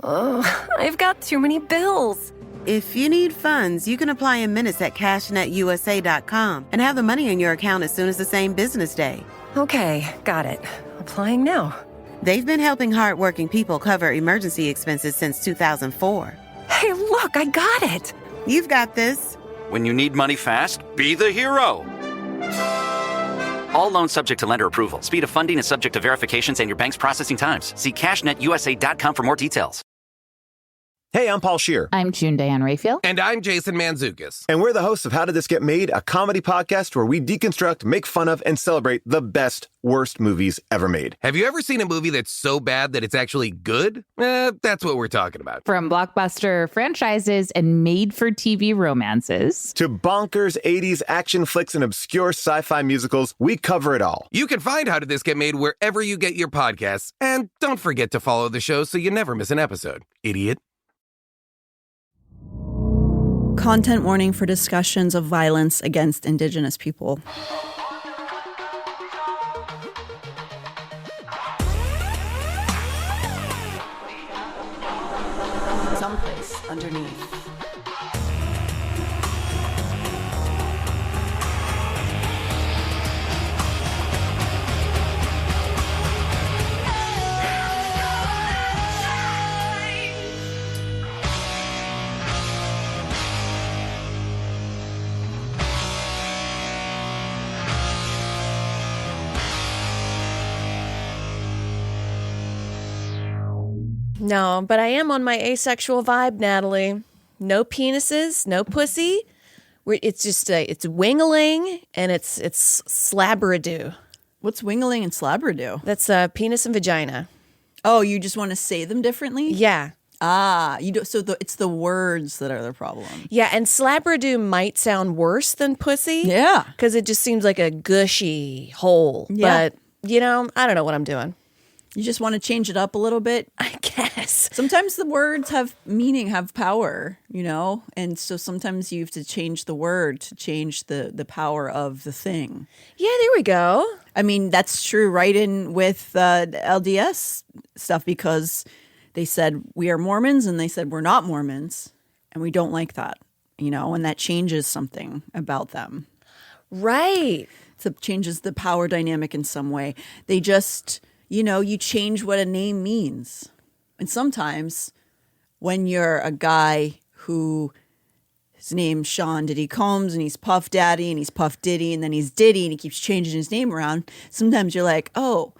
I've got too many bills. If you need funds, you can apply in minutes at cashnetusa.com and have the money in your account as soon as the same business day. Okay, got it. Applying now. They've been helping hardworking people cover emergency expenses since 2004. Hey, look, I got it. You've got this. When you need money fast, be the hero. All loans subject to lender approval. Speed of funding is subject to verifications and your bank's processing times. See cashnetusa.com for more details. Hey, I'm Paul Scheer. I'm June Diane Raphael. And I'm Jason Mantzoukas. And we're the hosts of How Did This Get Made, a comedy podcast where we deconstruct, make fun of, and celebrate the best, worst movies ever made. Have you ever seen a movie that's so bad that it's actually good? That's what we're talking about. From blockbuster franchises and made-for-TV romances to bonkers 80s action flicks and obscure sci-fi musicals, we cover it all. You can find How Did This Get Made wherever you get your podcasts. And don't forget to follow the show so you never miss an episode, idiot. Content warning for discussions of violence against Indigenous people. Someplace underneath. No, but I am on my asexual vibe, Natalie. No penises, no pussy. It's just it's wingling and it's slabberadoo. What's wingling and slabberadoo? That's penis and vagina. Oh, you just want to say them differently? Yeah. You do. So it's the words that are the problem. Yeah, and slabberadoo might sound worse than pussy. Yeah, because it just seems like a gushy hole. Yeah. But I don't know what I'm doing. You just want to change it up a little bit? I guess. Sometimes the words have meaning, have power, And so sometimes you have to change the word to change the power of the thing. Yeah, there we go. I mean, that's true right in with LDS stuff because they said we are Mormons and they said we're not Mormons and we don't like that, and that changes something about them. Right. So it changes the power dynamic in some way. They just... you change what a name means. And sometimes when you're a guy who his name's Sean Diddy Combs and he's Puff Daddy and he's Puff Diddy and then he's Diddy and he keeps changing his name around, sometimes you're like, oh,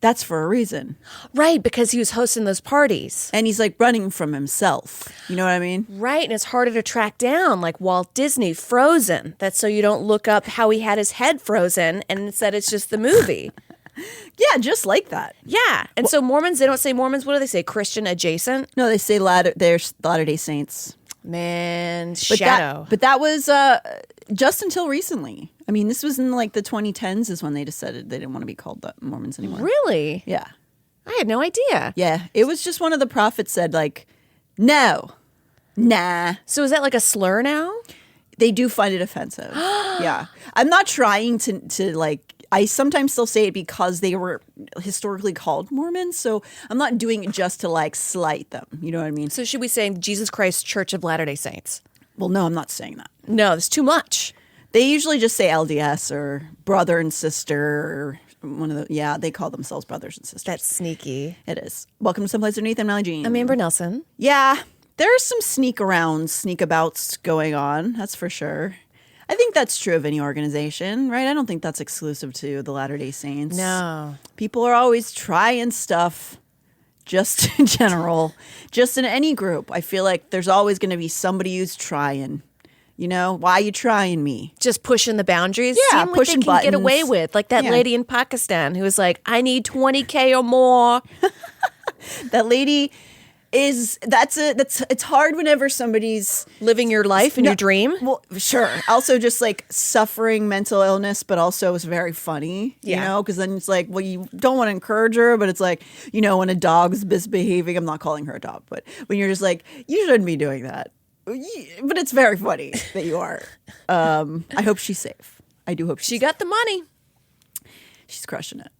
that's for a reason. Right, because he was hosting those parties. And he's like running from himself. You know what I mean? Right, and it's harder to track down, like Walt Disney, Frozen. That's so you don't look up how he had his head frozen and instead it's just the movie. Yeah, just like that. Yeah. And so Mormons, they don't say Mormons. What do they say? Christian adjacent? No, they say they're Latter-day Saints. Man, but shadow. That was just until recently. I mean, this was in like the 2010s is when they decided they didn't want to be called the Mormons anymore. Really? Yeah. I had no idea. Yeah. It was just one of the prophets said like, no, nah. So is that like a slur now? They do find it offensive. Yeah. I'm not trying to like, I sometimes still say it because they were historically called Mormons. So I'm not doing it just to like slight them. You know what I mean? So should we say Jesus Christ Church of Latter-day Saints? Well, no, I'm not saying that. No, that's too much. They usually just say LDS or brother and sister. Or they call themselves brothers and sisters. That's sneaky. It is. Welcome to Someplace Underneath. I'm Natalie Jean. I'm Amber Nelson. Yeah, there's some sneakabouts going on. That's for sure. I think that's true of any organization, right? I don't think that's exclusive to the Latter-day Saints. No. People are always trying stuff, just in general, just in any group. I feel like there's always going to be somebody who's trying. Why are you trying me? Just pushing the boundaries? Yeah, pushing what they can buttons. Get away with. Like that lady in Pakistan who was like, I need 20K or more. That lady... it's hard whenever somebody's living your life and your dream. Well, sure. Also just like suffering mental illness, but also it's very funny, because then it's like, well, you don't want to encourage her, but it's like, when a dog's misbehaving, I'm not calling her a dog, but when you're just like, you shouldn't be doing that. But it's very funny that you are. I hope she's safe. I do hope she got the money. She's crushing it.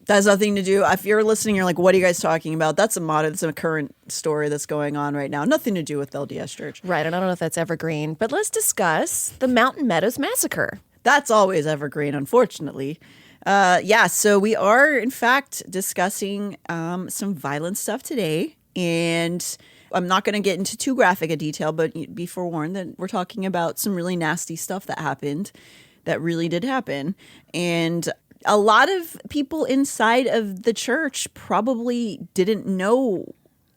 That has nothing to do. If you're listening, you're like, what are you guys talking about? That's a current story that's going on right now. Nothing to do with LDS Church. Right, and I don't know if that's evergreen, but let's discuss the Mountain Meadows Massacre. That's always evergreen, unfortunately. So we are, in fact, discussing some violent stuff today. And I'm not going to get into too graphic a detail, but be forewarned that we're talking about some really nasty stuff that happened, that really did happen. And a lot of people inside of the church probably didn't know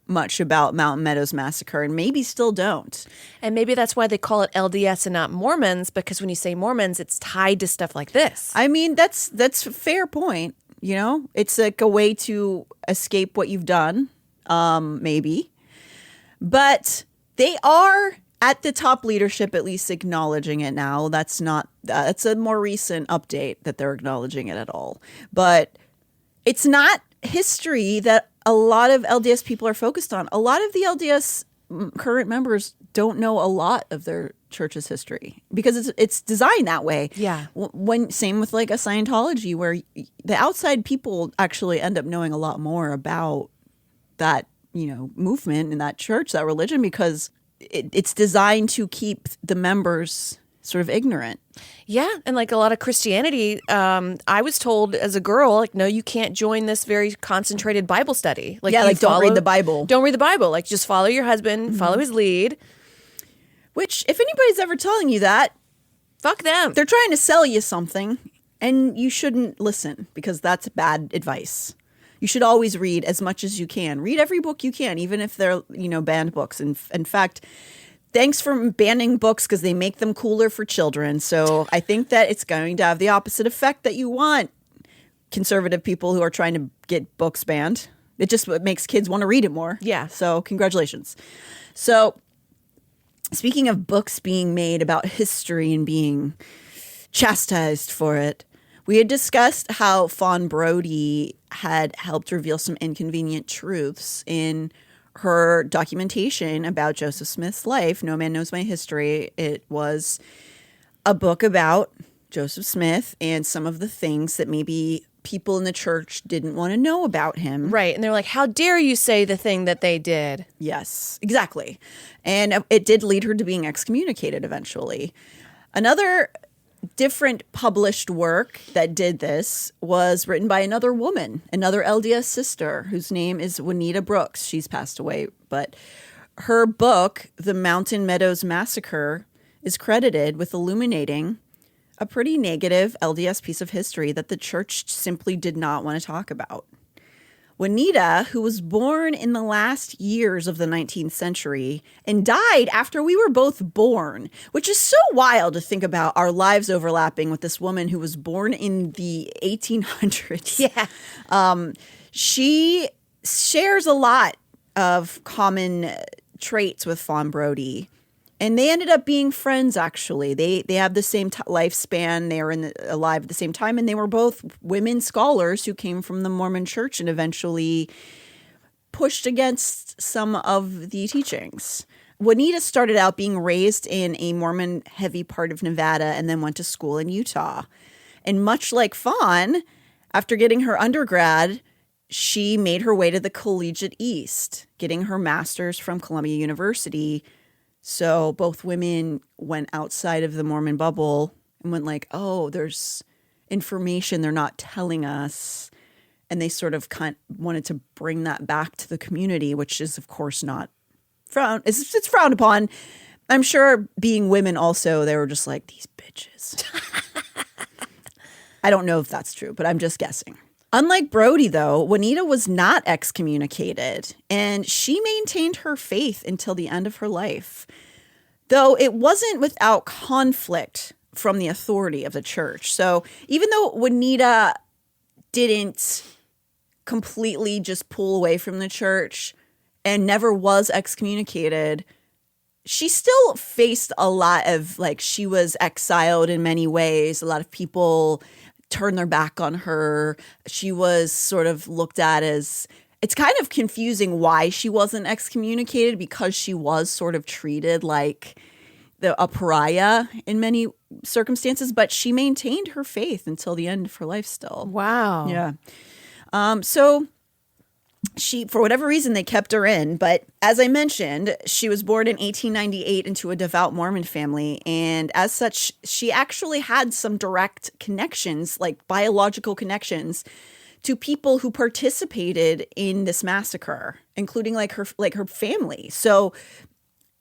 much about Mountain Meadows Massacre and maybe still don't. And maybe that's why they call it LDS and not Mormons, because when you say Mormons, it's tied to stuff like this. I mean, that's a fair point. You know, it's like a way to escape what you've done, maybe. But they are at the top leadership, at least acknowledging it now. That's a more recent update that they're acknowledging it at all. But it's not history that a lot of LDS people are focused on. A lot of the LDS current members don't know a lot of their church's history because it's designed that way. Yeah. Same with like a Scientology, where the outside people actually end up knowing a lot more about that, movement and that church, that religion, because it's designed to keep the members sort of ignorant. Yeah, and like a lot of Christianity, I was told as a girl, like, no, you can't join this very concentrated Bible study. Don't read the Bible. Don't read the Bible. Like, just follow your husband, follow his lead. Which, if anybody's ever telling you that, fuck them. They're trying to sell you something, and you shouldn't listen because that's bad advice. You should always read as much as you can. Read every book you can, even if they're, banned books. And in fact, thanks for banning books because they make them cooler for children. So I think that it's going to have the opposite effect that you want. Conservative people who are trying to get books banned. It just makes kids want to read it more. Yeah. So congratulations. So speaking of books being made about history and being chastised for it, we had discussed how Fawn Brody had helped reveal some inconvenient truths in her documentation about Joseph Smith's life. No Man Knows My History. It was a book about Joseph Smith and some of the things that maybe people in the church didn't want to know about him. Right. And they're like, how dare you say the thing that they did? Yes, exactly. And it did lead her to being excommunicated eventually. Another different published work that did this was written by another woman, another LDS sister, whose name is Juanita Brooks. She's passed away, but her book, The Mountain Meadows Massacre, is credited with illuminating a pretty negative LDS piece of history that the church simply did not want to talk about. Juanita, who was born in the last years of the 19th century and died after we were both born, which is so wild to think about our lives overlapping with this woman who was born in the 1800s. Yeah. She shares a lot of common traits with Fawn Brody. And they ended up being friends, actually. They have the same lifespan. They were alive at the same time. And they were both women scholars who came from the Mormon church and eventually pushed against some of the teachings. Juanita started out being raised in a Mormon-heavy part of Nevada and then went to school in Utah. And much like Fawn, after getting her undergrad, she made her way to the Collegiate East, getting her master's from Columbia University. So both women went outside of the Mormon bubble and went like, oh, there's information they're not telling us. And they sort of wanted to bring that back to the community, which is, of course, not frowned. It's frowned upon. I'm sure being women also, they were just like, these bitches. I don't know if that's true, but I'm just guessing. Unlike Brody, though, Juanita was not excommunicated, and she maintained her faith until the end of her life, though it wasn't without conflict from the authority of the church. So even though Juanita didn't completely just pull away from the church and never was excommunicated, she still faced a lot of, she was exiled in many ways. A lot of people turned their back on her. She was sort of looked at as, it's kind of confusing why she wasn't excommunicated, because she was sort of treated like a pariah in many circumstances, but she maintained her faith until the end of her life still. Wow. Yeah. So she, for whatever reason, they kept her in. But as I mentioned, she was born in 1898 into a devout Mormon family. And as such, she actually had some direct connections, like biological connections, to people who participated in this massacre, including her family. So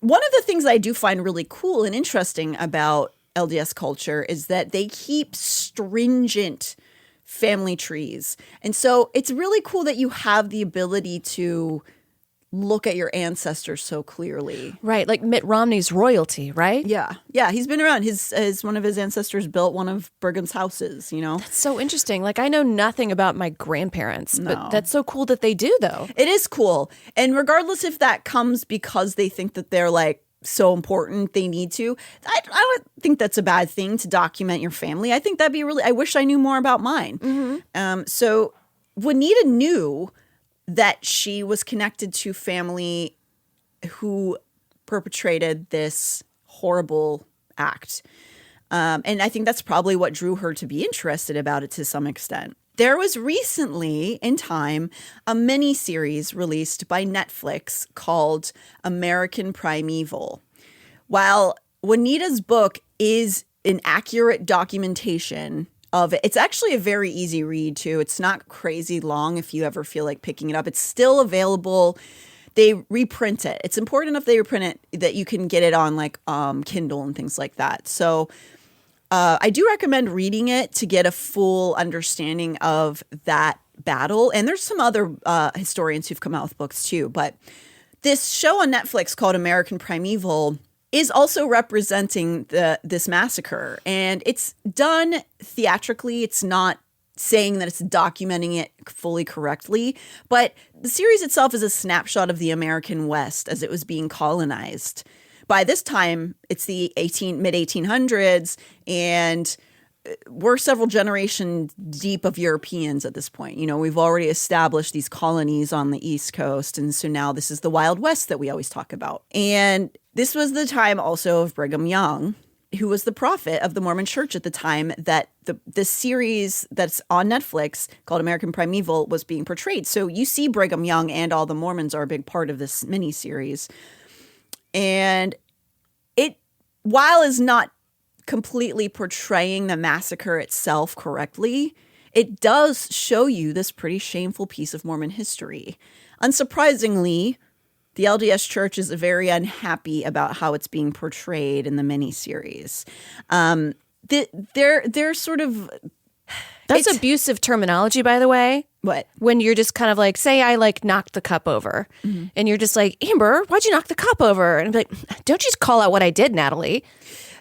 one of the things I do find really cool and interesting about LDS culture is that they keep stringent family trees. And so it's really cool that you have the ability to look at your ancestors so clearly. Right, like Mitt Romney's royalty, right? Yeah. Yeah, he's been around. His one of his ancestors built one of Brigham's houses, you know. That's so interesting. Like, I know nothing about my grandparents, No. but that's so cool that they do, though. It is cool. And regardless if that comes because they think that they're like so important, they need to, I don't think that's a bad thing to document your family. I think that'd be really, I wish I knew more about mine. So Juanita knew that she was connected to family who perpetrated this horrible act. And I think that's probably what drew her to be interested about it to some extent. There was recently, in time, a mini-series released by Netflix called American Primeval. While Juanita's book is an accurate documentation of it, it's actually a very easy read, too. It's not crazy long if you ever feel like picking it up. It's still available. They reprint it. It's important enough they reprint it that you can get it on like Kindle and things like that. So I do recommend reading it to get a full understanding of that battle. And there's some other historians who've come out with books too. But this show on Netflix called American Primeval is also representing this massacre. And it's done theatrically. It's not saying that it's documenting it fully correctly. But the series itself is a snapshot of the American West as it was being colonized. By this time, it's the mid-1800s, and we're several generations deep of Europeans at this point. You know, we've already established these colonies on the East Coast, and so now this is the Wild West that we always talk about. And this was the time also of Brigham Young, who was the prophet of the Mormon Church at the time that the series that's on Netflix called American Primeval was being portrayed. So you see Brigham Young and all the Mormons are a big part of this miniseries. And it, while is not completely portraying the massacre itself correctly, it does show you this pretty shameful piece of Mormon history. Unsurprisingly, the LDS Church is very unhappy about how it's being portrayed in the miniseries. They're sort of... That's abusive terminology, by the way. What? When you're just kind of like, say I like knocked the cup over and you're just like, Amber, why'd you knock the cup over? And I'm like, don't you just call out what I did, Natalie.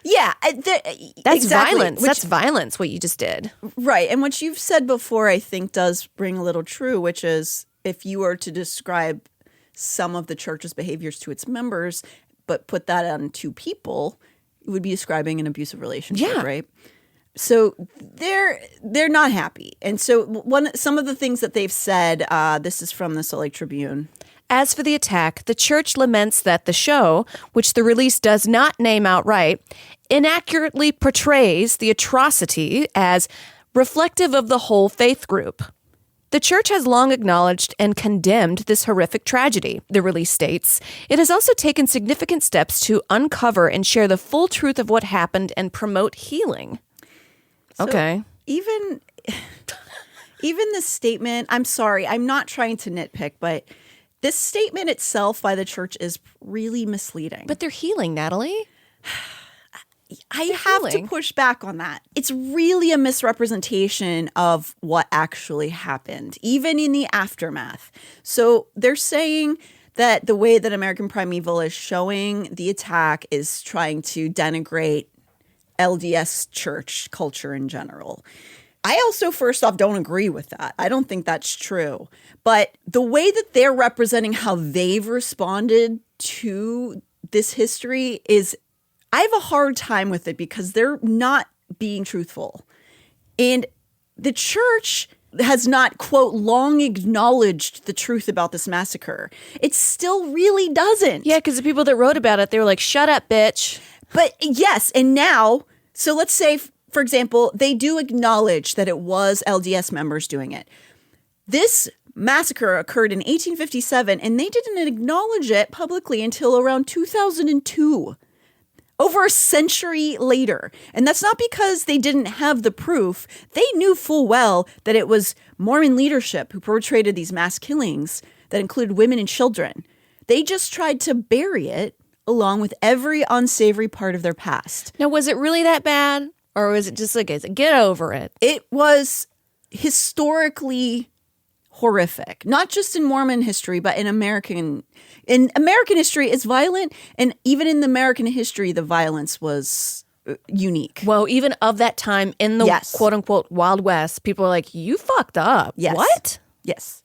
Yeah. That's exactly. violence. That's violence, what you just did. Right. And what you've said before, I think, does ring a little true, which is if you were to describe some of the church's behaviors to its members, but put that on two people, it would be describing an abusive relationship, right? So they're not happy. And so some of the things that they've said, this is from the Salt Lake Tribune. As for the attack, the church laments that the show, which the release does not name outright, inaccurately portrays the atrocity as reflective of the whole faith group. The church has long acknowledged and condemned this horrific tragedy, the release states. It has also taken significant steps to uncover and share the full truth of what happened and promote healing. So okay. Even this statement, I'm sorry, I'm not trying to nitpick, but this statement itself by the church is really misleading. But they're healing, Natalie. I have to push back on that. It's really a misrepresentation of what actually happened, even in the aftermath. So they're saying that the way that American Primeval is showing the attack is trying to denigrate LDS church culture in general. I also, first off, don't agree with that. I don't think that's true. But the way that they're representing how they've responded to this history is, I have a hard time with it because they're not being truthful. And the church has not, quote, long acknowledged the truth about this massacre. It still really doesn't. Yeah, because the people that wrote about it, they were like, shut up, bitch. But yes, and now, so let's say, for example, they do acknowledge that it was LDS members doing it. This massacre occurred in 1857, and they didn't acknowledge it publicly until around 2002. Over a century later. And that's not because they didn't have the proof. They knew full well that it was Mormon leadership who perpetrated these mass killings that included women and children. They just tried to bury it along with every unsavory part of their past. Now, was it really that bad? Or was it just like, get over it? It was historically horrific, not just in Mormon history, but in American history. It's violent, and even in the American history, the violence was unique. Well, even of that time in the quote unquote Wild West, people are like, "You fucked up." Yes. What? Yes.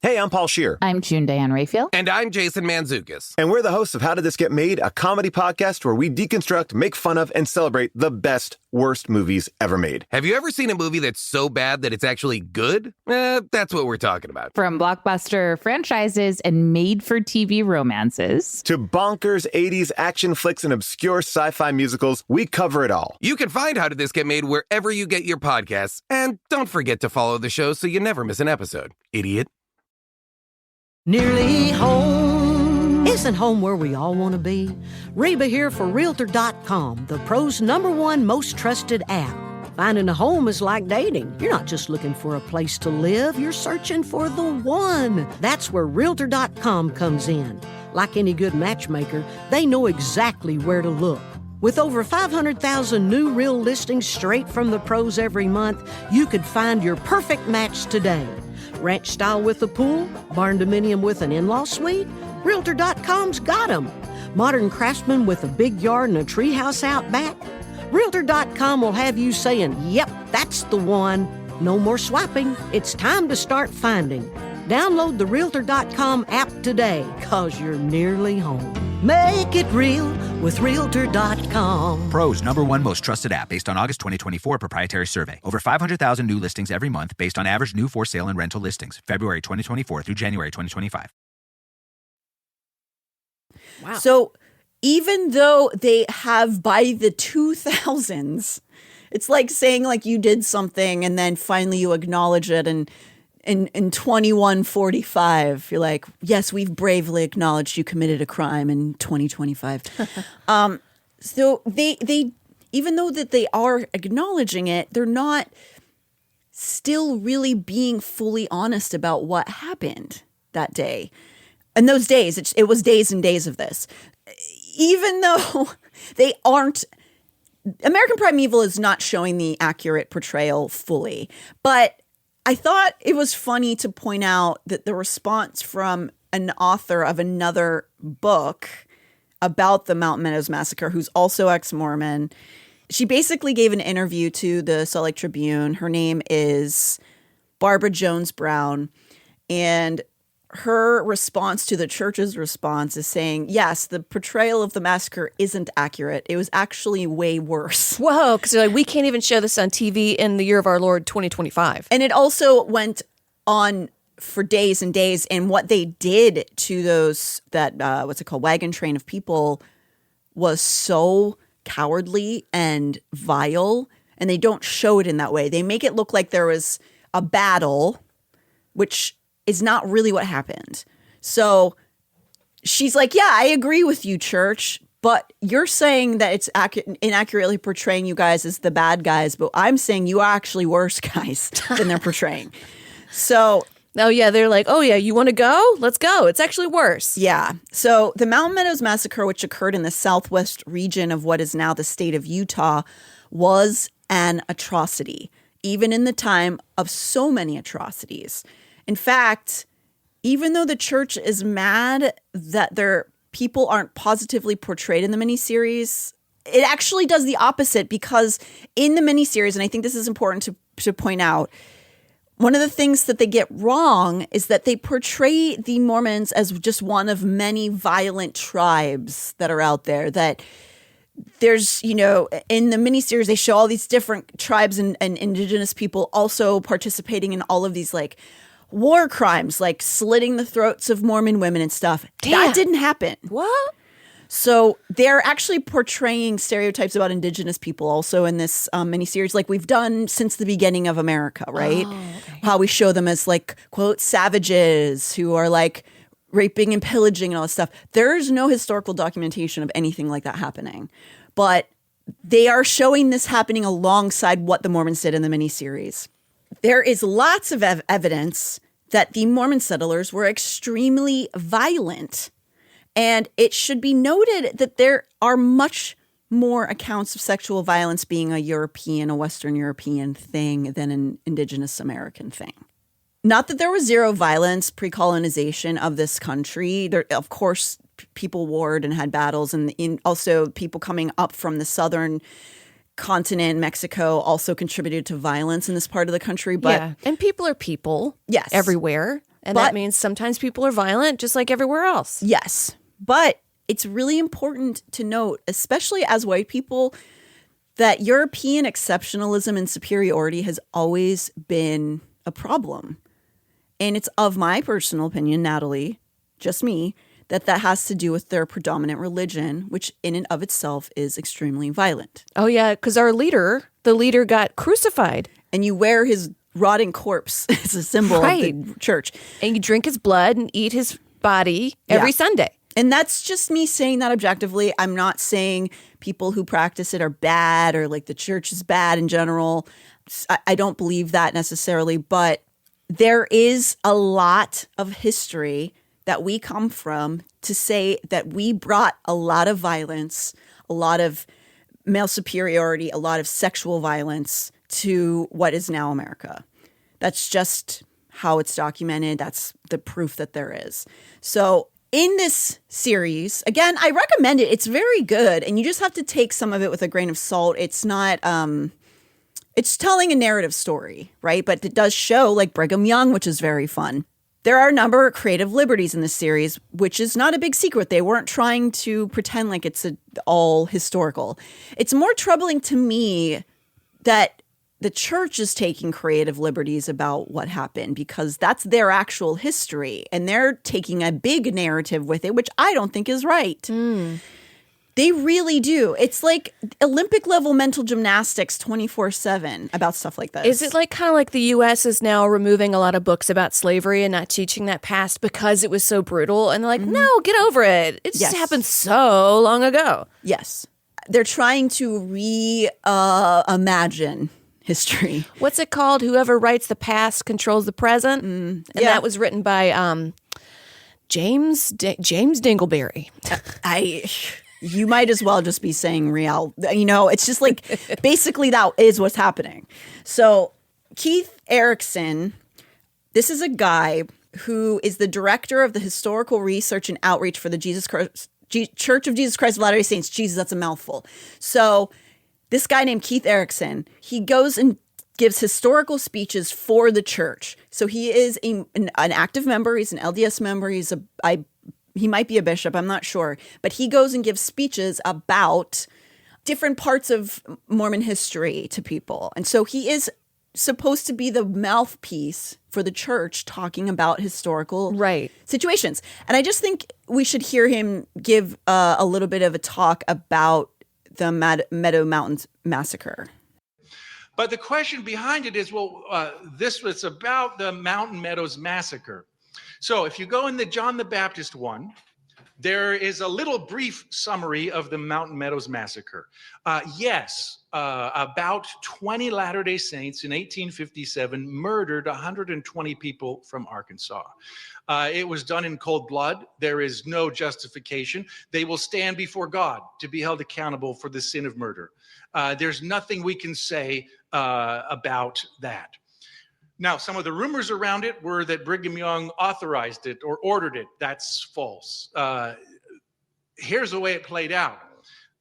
Hey, I'm Paul Scheer. I'm June Diane Raphael. And I'm Jason Mantzoukas. And we're the hosts of How Did This Get Made, a comedy podcast where we deconstruct, make fun of, and celebrate the best, worst movies ever made. Have you ever seen a movie that's so bad that it's actually good? That's what we're talking about. From blockbuster franchises and made-for-TV romances to bonkers 80s action flicks and obscure sci-fi musicals, we cover it all. You can find How Did This Get Made wherever you get your podcasts. And don't forget to follow the show so you never miss an episode. Idiot. Nearly home. Isn't home where we all want to be? Reba here for Realtor.com, the pros' #1 most trusted app. Finding a home is like dating. You're not just looking for a place to live, you're searching for the one. That's where Realtor.com comes in. Like any good matchmaker, they know exactly where to look. With over 500,000 new real listings straight from the pros every month, you could find your perfect match today. Ranch style with a pool, barn dominium with an in-law suite, Realtor.com's got them. Modern craftsman with a big yard and a treehouse out back, Realtor.com will have you saying, yep, that's the one. No more swiping. It's time to start finding. Download the Realtor.com app today, cause you're nearly home. Make it real with Realtor.com. Pros #1 most trusted app based on August 2024 proprietary survey. Over 500,000 new listings every month based on average new for sale and rental listings. February 2024 through January 2025. Wow. So even though they have by the 2000s, it's like saying like you did something and then finally you acknowledge it, and in 2145, you're like, yes, we've bravely acknowledged you committed a crime in 2025. So they even though that they are acknowledging it, they're not still really being fully honest about what happened that day. And those days, it was days and days of this. Even though they aren't, American Primeval is not showing the accurate portrayal fully, but I thought it was funny to point out that the response from an author of another book about the Mountain Meadows Massacre, who's also ex-Mormon, she basically gave an interview to the Salt Lake Tribune. Her name is Barbara Jones Brown, and her response to the church's response is saying, yes, the portrayal of the massacre isn't accurate. It was actually way worse. Whoa, because like, we can't even show this on TV in the year of our Lord 2025. And it also went on for days and days. And what they did to those, that, wagon train of people was so cowardly and vile. And they don't show it in that way. They make it look like there was a battle, which is not really what happened. So she's like, yeah, I agree with you, church, but you're saying that it's inaccurately portraying you guys as the bad guys, but I'm saying you are actually worse guys than they're portraying. So, oh yeah, they're like, oh yeah, you want to go? Let's go. It's actually worse. Yeah. So the Mountain Meadows Massacre, which occurred in the southwest region of what is now the state of Utah, was an atrocity, even in the time of so many atrocities. In fact, even though the church is mad that their people aren't positively portrayed in the miniseries, it actually does the opposite, because in the miniseries, and I think this is important to point out, one of the things that they get wrong is that they portray the Mormons as just one of many violent tribes that are out there. That there's, in the miniseries, they show all these different tribes and indigenous people also participating in all of these like war crimes, like slitting the throats of Mormon women and stuff. Damn. That didn't happen. What? So they're actually portraying stereotypes about indigenous people also in this miniseries, like we've done since the beginning of America, right? How we show them as like, quote, savages who are like raping and pillaging and all this stuff. There's no historical documentation of anything like that happening. But they are showing this happening alongside what the Mormons did in the miniseries. There is lots of evidence that the Mormon settlers were extremely violent. And it should be noted that there are much more accounts of sexual violence being a Western European thing than an indigenous American thing. Not that there was zero violence pre-colonization of this country. There, of course, people warred and had battles, and also people coming up from the southern continent, Mexico, also contributed to violence in this part of the country. But and people are people, yes, everywhere, and that means sometimes people are violent, just like everywhere else. Yes. But it's really important to note, especially as white people, that European exceptionalism and superiority has always been a problem. And it's of my personal opinion, Natalie, just me, that has to do with their predominant religion, which in and of itself is extremely violent. Oh, yeah, because the leader got crucified. And you wear his rotting corpse as a symbol of the church. And you drink his blood and eat his body every Sunday. And that's just me saying that objectively. I'm not saying people who practice it are bad or like the church is bad in general. I don't believe that necessarily, but there is a lot of history that we come from to say that we brought a lot of violence, a lot of male superiority, a lot of sexual violence to what is now America. That's just how it's documented. That's the proof that there is. So in this series, again, I recommend it. It's very good, and you just have to take some of it with a grain of salt. It's not, it's telling a narrative story, right? But it does show like Brigham Young, which is very fun. There are a number of creative liberties in this series, which is not a big secret. They weren't trying to pretend like it's all historical. It's more troubling to me that the church is taking creative liberties about what happened because that's their actual history, and they're taking a big narrative with it, which I don't think is right. They really do. It's like Olympic level mental gymnastics 24/7 about stuff like this. Is it like kind of like the U.S. is now removing a lot of books about slavery and not teaching that past because it was so brutal? And they're like, no, get over it. It just happened so long ago. Yes. They're trying to reimagine history. What's it called? Whoever writes the past controls the present. And that was written by James Dingleberry. You might as well just be saying real. You know, it's just like basically that is what's happening. So Keith Erickson, this is a guy who is the director of the historical research and outreach for the Church of Jesus Christ of Latter-day Saints. Jesus, that's a mouthful. So this guy named Keith Erickson, he goes and gives historical speeches for the church. So he is an active member. He's an LDS member. He might be a bishop. I'm not sure. But he goes and gives speeches about different parts of Mormon history to people. And so he is supposed to be the mouthpiece for the church talking about historical situations. And I just think we should hear him give a little bit of a talk about the Meadow Mountains Massacre. But the question behind it is, this was about the Mountain Meadows Massacre. So if you go in the John the Baptist one, there is a little brief summary of the Mountain Meadows Massacre. About 20 Latter-day Saints in 1857 murdered 120 people from Arkansas. It was done in cold blood. There is no justification. They will stand before God to be held accountable for the sin of murder. There's nothing we can say about that. Now, some of the rumors around it were that Brigham Young authorized it or ordered it. That's false. Here's the way it played out.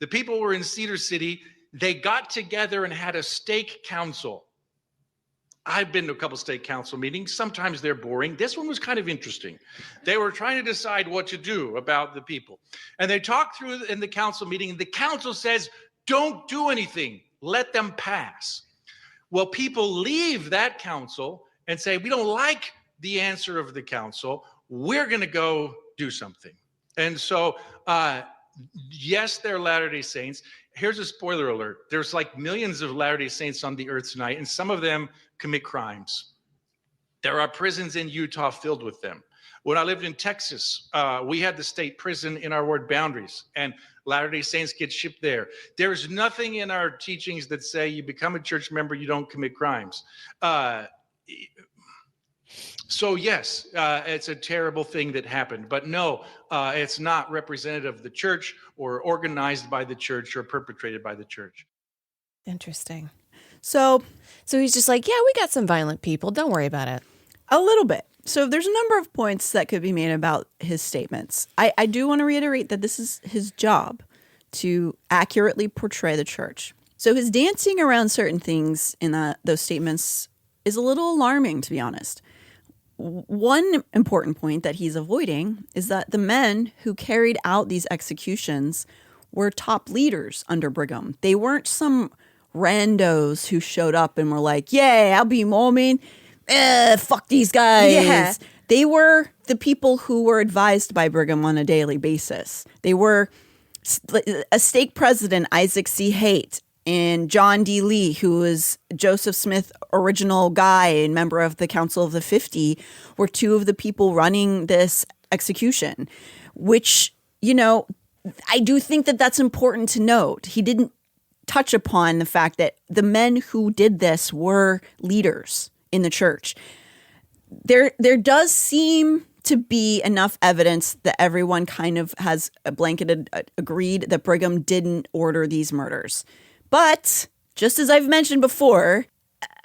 The people were in Cedar City. They got together and had a stake council. I've been to a couple stake council meetings. Sometimes they're boring. This one was kind of interesting. They were trying to decide what to do about the people. And they talked through in the council meeting, and the council says, don't do anything. Let them pass. Well, people leave that council and say, we don't like the answer of the council. We're going to go do something. And so Yes, they're Latter-day Saints. Here's a spoiler alert. There's like millions of Latter-day Saints on the earth tonight, and some of them commit crimes. There are prisons in Utah filled with them. When I lived in Texas, we had the state prison in our ward boundaries, and Latter-day Saints get shipped there. There's nothing in our teachings that say you become a church member, you don't commit crimes. So yes, it's a terrible thing that happened, but no, it's not representative of the church or organized by the church or perpetrated by the church. Interesting. So he's just like, yeah, we got some violent people. Don't worry about it. a little bit. So there's a number of points that could be made about his statements. I do want to reiterate that this is his job to accurately portray the church. So his dancing around certain things in those statements is a little alarming, to be honest. One important point that he's avoiding is that the men who carried out these executions were top leaders under Brigham. They weren't some randos who showed up and were like, yeah, I'll be Mormon. Fuck these guys. Yeah. They were the people who were advised by Brigham on a daily basis. They were a stake president, Isaac C. Haight, and John D. Lee, who was Joseph Smith's original guy and member of the Council of the 50, were two of the people running this execution, which, you know, I do think that that's important to note. He didn't touch upon the fact that the men who did this were leaders in the church. There does seem to be enough evidence that everyone kind of has agreed that Brigham didn't order these murders. But just as I've mentioned before,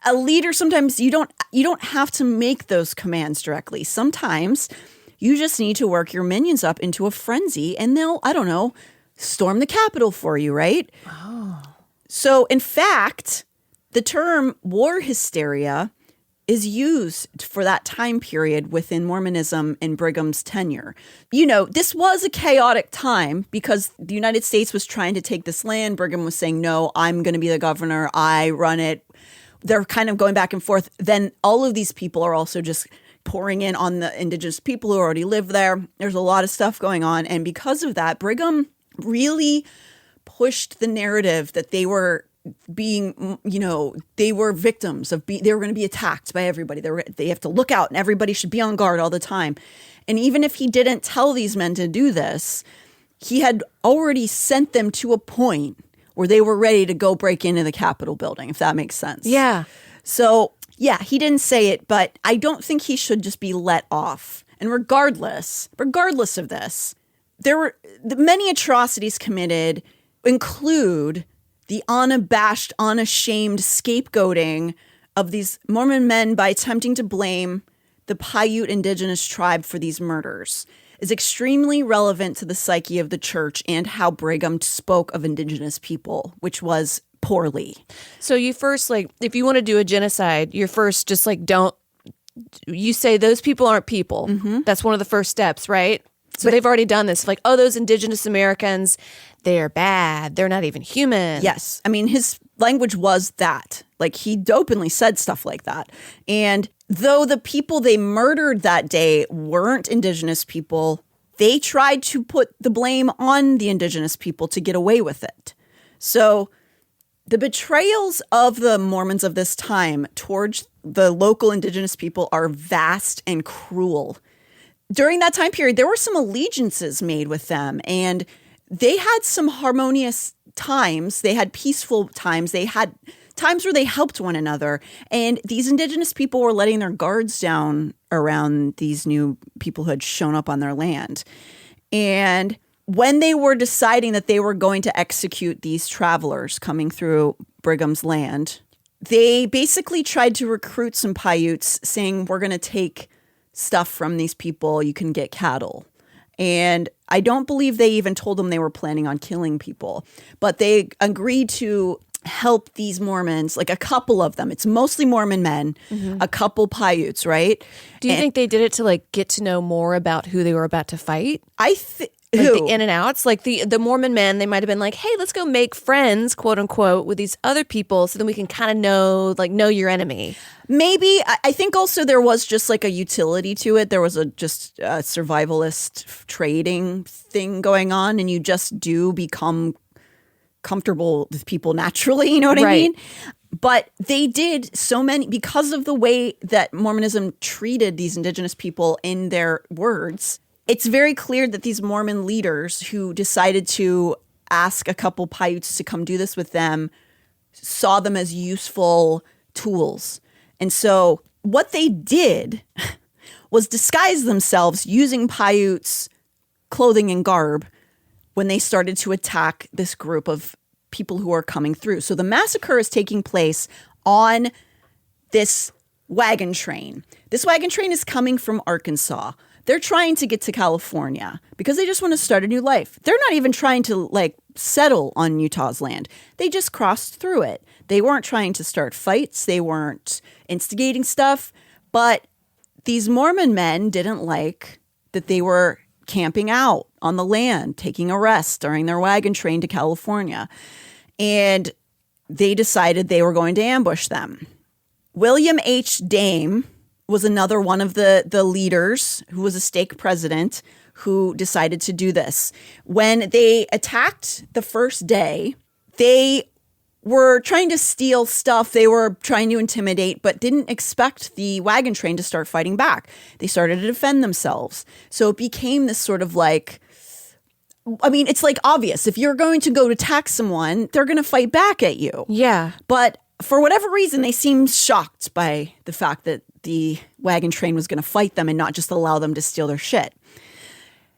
a leader, sometimes you don't have to make those commands directly. Sometimes you just need to work your minions up into a frenzy and they'll, I don't know, storm the Capitol for you, right? Oh. So in fact, the term war hysteria is used for that time period within Mormonism in Brigham's tenure. You know, this was a chaotic time because the United States was trying to take this land. Brigham was saying, no, I'm going to be the governor. I run it. They're kind of going back and forth. Then all of these people are also just pouring in on the indigenous people who already live there. There's a lot of stuff going on. And because of that, Brigham really pushed the narrative that they were being, you know, they were victims of, they were going to be attacked by everybody. They have to look out and everybody should be on guard all the time. And even if he didn't tell these men to do this, he had already sent them to a point where they were ready to go break into the Capitol building, if that makes sense. Yeah. So, yeah, he didn't say it, but I don't think he should just be let off. And regardless of this, there were the many atrocities committed include the unabashed, unashamed scapegoating of these Mormon men by attempting to blame the Paiute indigenous tribe for these murders is extremely relevant to the psyche of the church and how Brigham spoke of indigenous people, which was poorly. So you first, like, if you want to do a genocide, you're first just like, you say those people aren't people. Mm-hmm. That's one of the first steps, right? So they've already done this. Like, oh, those indigenous Americans, they're bad. They're not even human. Yes. I mean, his language was that. Like, he openly said stuff like that. And though the people they murdered that day weren't indigenous people, they tried to put the blame on the indigenous people to get away with it. So the betrayals of the Mormons of this time towards the local indigenous people are vast and cruel. During that time period, there were some allegiances made with them, and they had some harmonious times. They had peaceful times. They had times where they helped one another. And these indigenous people were letting their guards down around these new people who had shown up on their land. And when they were deciding that they were going to execute these travelers coming through Brigham's land, they basically tried to recruit some Paiutes saying, we're going to take stuff from these people, you can get cattle. And I don't believe they even told them they were planning on killing people, but they agreed to help these Mormons, like a couple of them. It's mostly Mormon men, a couple Paiutes, right? Do you think they did it to like get to know more about who they were about to fight? I think like the in and outs, like the Mormon men, they might have been like, hey, let's go make friends, quote unquote, with these other people so then we can kind of know your enemy. Maybe. I think also there was just like a utility to it. There was just a survivalist trading thing going on, and you just do become comfortable with people naturally, you know what I mean? But they did so many, because of the way that Mormonism treated these indigenous people in their words, it's very clear that these Mormon leaders who decided to ask a couple Paiutes to come do this with them saw them as useful tools. And so what they did was disguise themselves using Paiutes' clothing and garb when they started to attack this group of people who are coming through. So the massacre is taking place on this wagon train. This wagon train is coming from Arkansas. They're trying to get to California because they just want to start a new life. They're not even trying to like settle on Utah's land. They just crossed through it. They weren't trying to start fights. They weren't instigating stuff. But these Mormon men didn't like that they were camping out on the land, taking a rest during their wagon train to California. And they decided they were going to ambush them. William H. Dame was another one of the leaders who was a stake president who decided to do this. When they attacked the first day, they were trying to steal stuff. They were trying to intimidate, but didn't expect the wagon train to start fighting back. They started to defend themselves. So it became this sort of like, I mean, it's like obvious. If you're going to go attack someone, they're going to fight back at you. Yeah. But for whatever reason, they seemed shocked by the fact that the wagon train was going to fight them and not just allow them to steal their shit.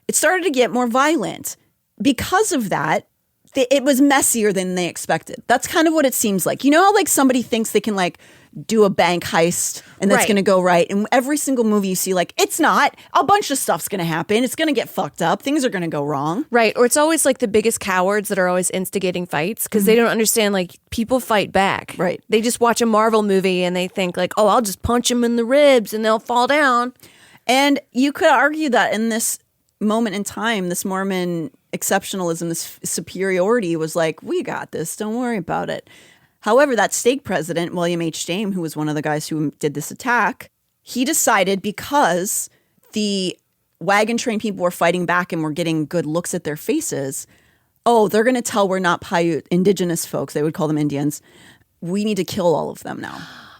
It started to get more violent. Because of that, it was messier than they expected. That's kind of what it seems like. You know how like somebody thinks they can like do a bank heist and that's going to go right. And every single movie you see, like, it's not. A bunch of stuff's going to happen. It's going to get fucked up. Things are going to go wrong. Right. Or it's always like the biggest cowards that are always instigating fights because they don't understand like people fight back. Right. They just watch a Marvel movie and they think like, oh, I'll just punch them in the ribs and they'll fall down. And you could argue that in this moment in time, this Mormon exceptionalism, this superiority was like, we got this. Don't worry about it. However, that stake president, William H. Dame, who was one of the guys who did this attack, he decided because the wagon train people were fighting back and were getting good looks at their faces, oh, they're going to tell we're not Paiute indigenous folks. They would call them Indians. We need to kill all of them now.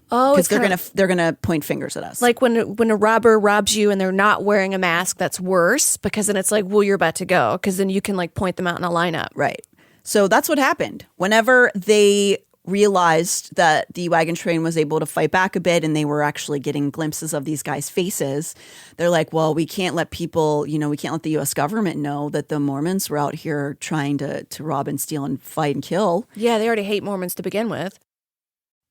Oh, because they're gonna point fingers at us. Like when a robber robs you and they're not wearing a mask, that's worse because then it's like, well, you're about to go because then you can like point them out in a lineup. Right. So that's what happened. Whenever they realized that the wagon train was able to fight back a bit and they were actually getting glimpses of these guys' faces, they're like, well, we can't let people, we can't let the U.S. government know that the Mormons were out here trying to rob and steal and fight and kill. Yeah, they already hate Mormons to begin with.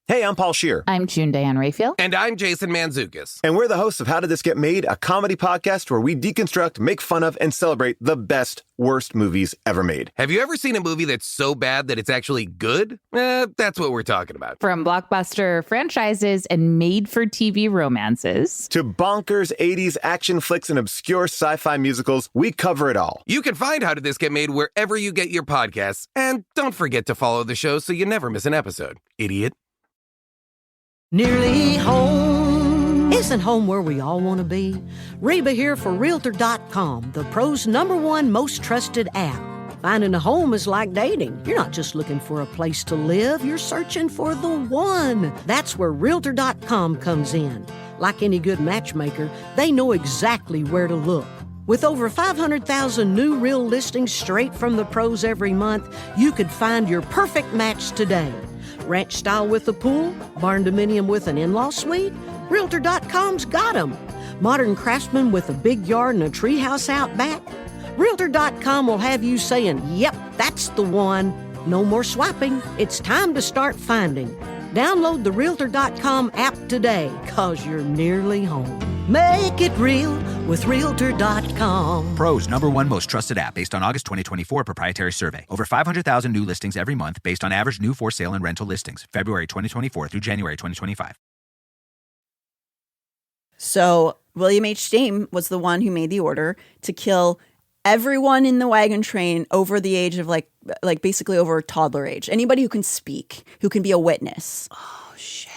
Hey, I'm Paul Scheer. I'm June Diane Raphael. And I'm Jason Mantzoukas. And we're the hosts of How Did This Get Made, a comedy podcast where we deconstruct, make fun of, and celebrate the best, worst movies ever made. Have you ever seen a movie that's so bad that it's actually good? That's what we're talking about. From blockbuster franchises and made-for-TV romances to bonkers 80s action flicks and obscure sci-fi musicals, we cover it all. You can find How Did This Get Made wherever you get your podcasts. And don't forget to follow the show so you never miss an episode. Idiot. Nearly home. Isn't home where we all want to be? Reba here for Realtor.com, the pro's #1 most trusted app. Finding a home is like dating. You're not just looking for a place to live, you're searching for the one. That's where Realtor.com comes in. Like any good matchmaker, they know exactly where to look. With over 500,000 new real listings straight from the pros every month, you could find your perfect match today. Ranch style with a pool, barn dominium with an in-law suite, Realtor.com's got them. Modern craftsman with a big yard and a treehouse out back, Realtor.com will have you saying, yep, that's the one. No more swiping. It's time to start finding. Download the Realtor.com app today, 'cause you're nearly home. Make it real with Realtor.com. Pro's #1 most trusted app based on August 2024 proprietary survey. Over 500,000 new listings every month based on average new for sale and rental listings. February 2024 through January 2025. So William H. Dame was the one who made the order to kill everyone in the wagon train over the age of like basically over toddler age. Anybody who can speak, who can be a witness. Oh, shit.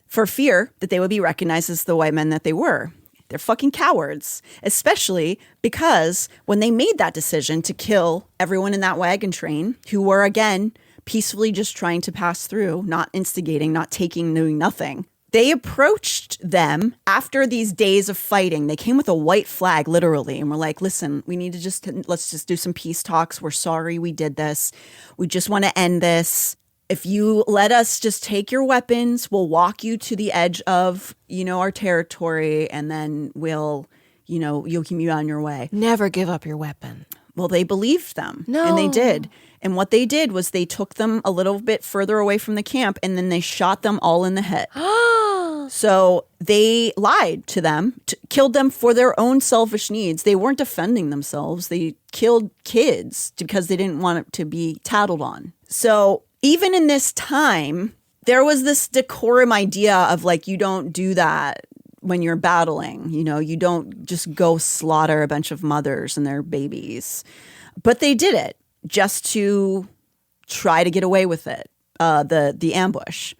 For fear that they would be recognized as the white men that they were. They're fucking cowards, especially because when they made that decision to kill everyone in that wagon train, who were, again, peacefully just trying to pass through, not instigating, not taking, doing nothing, they approached them after these days of fighting. They came with a white flag, literally, and were like, listen, we need to let's just do some peace talks. We're sorry we did this. We just want to end this. If you let us just take your weapons, we'll walk you to the edge of, our territory, and then you'll keep you on your way. Never give up your weapon. Well, they believed them. No. And they did. And what they did was they took them a little bit further away from the camp, and then they shot them all in the head. So they lied to them, killed them for their own selfish needs. They weren't defending themselves. They killed kids because they didn't want it to be tattled on. So even in this time, there was this decorum idea of like, you don't do that when you're battling. You don't just go slaughter a bunch of mothers and their babies. But they did it just to try to get away with it, the ambush.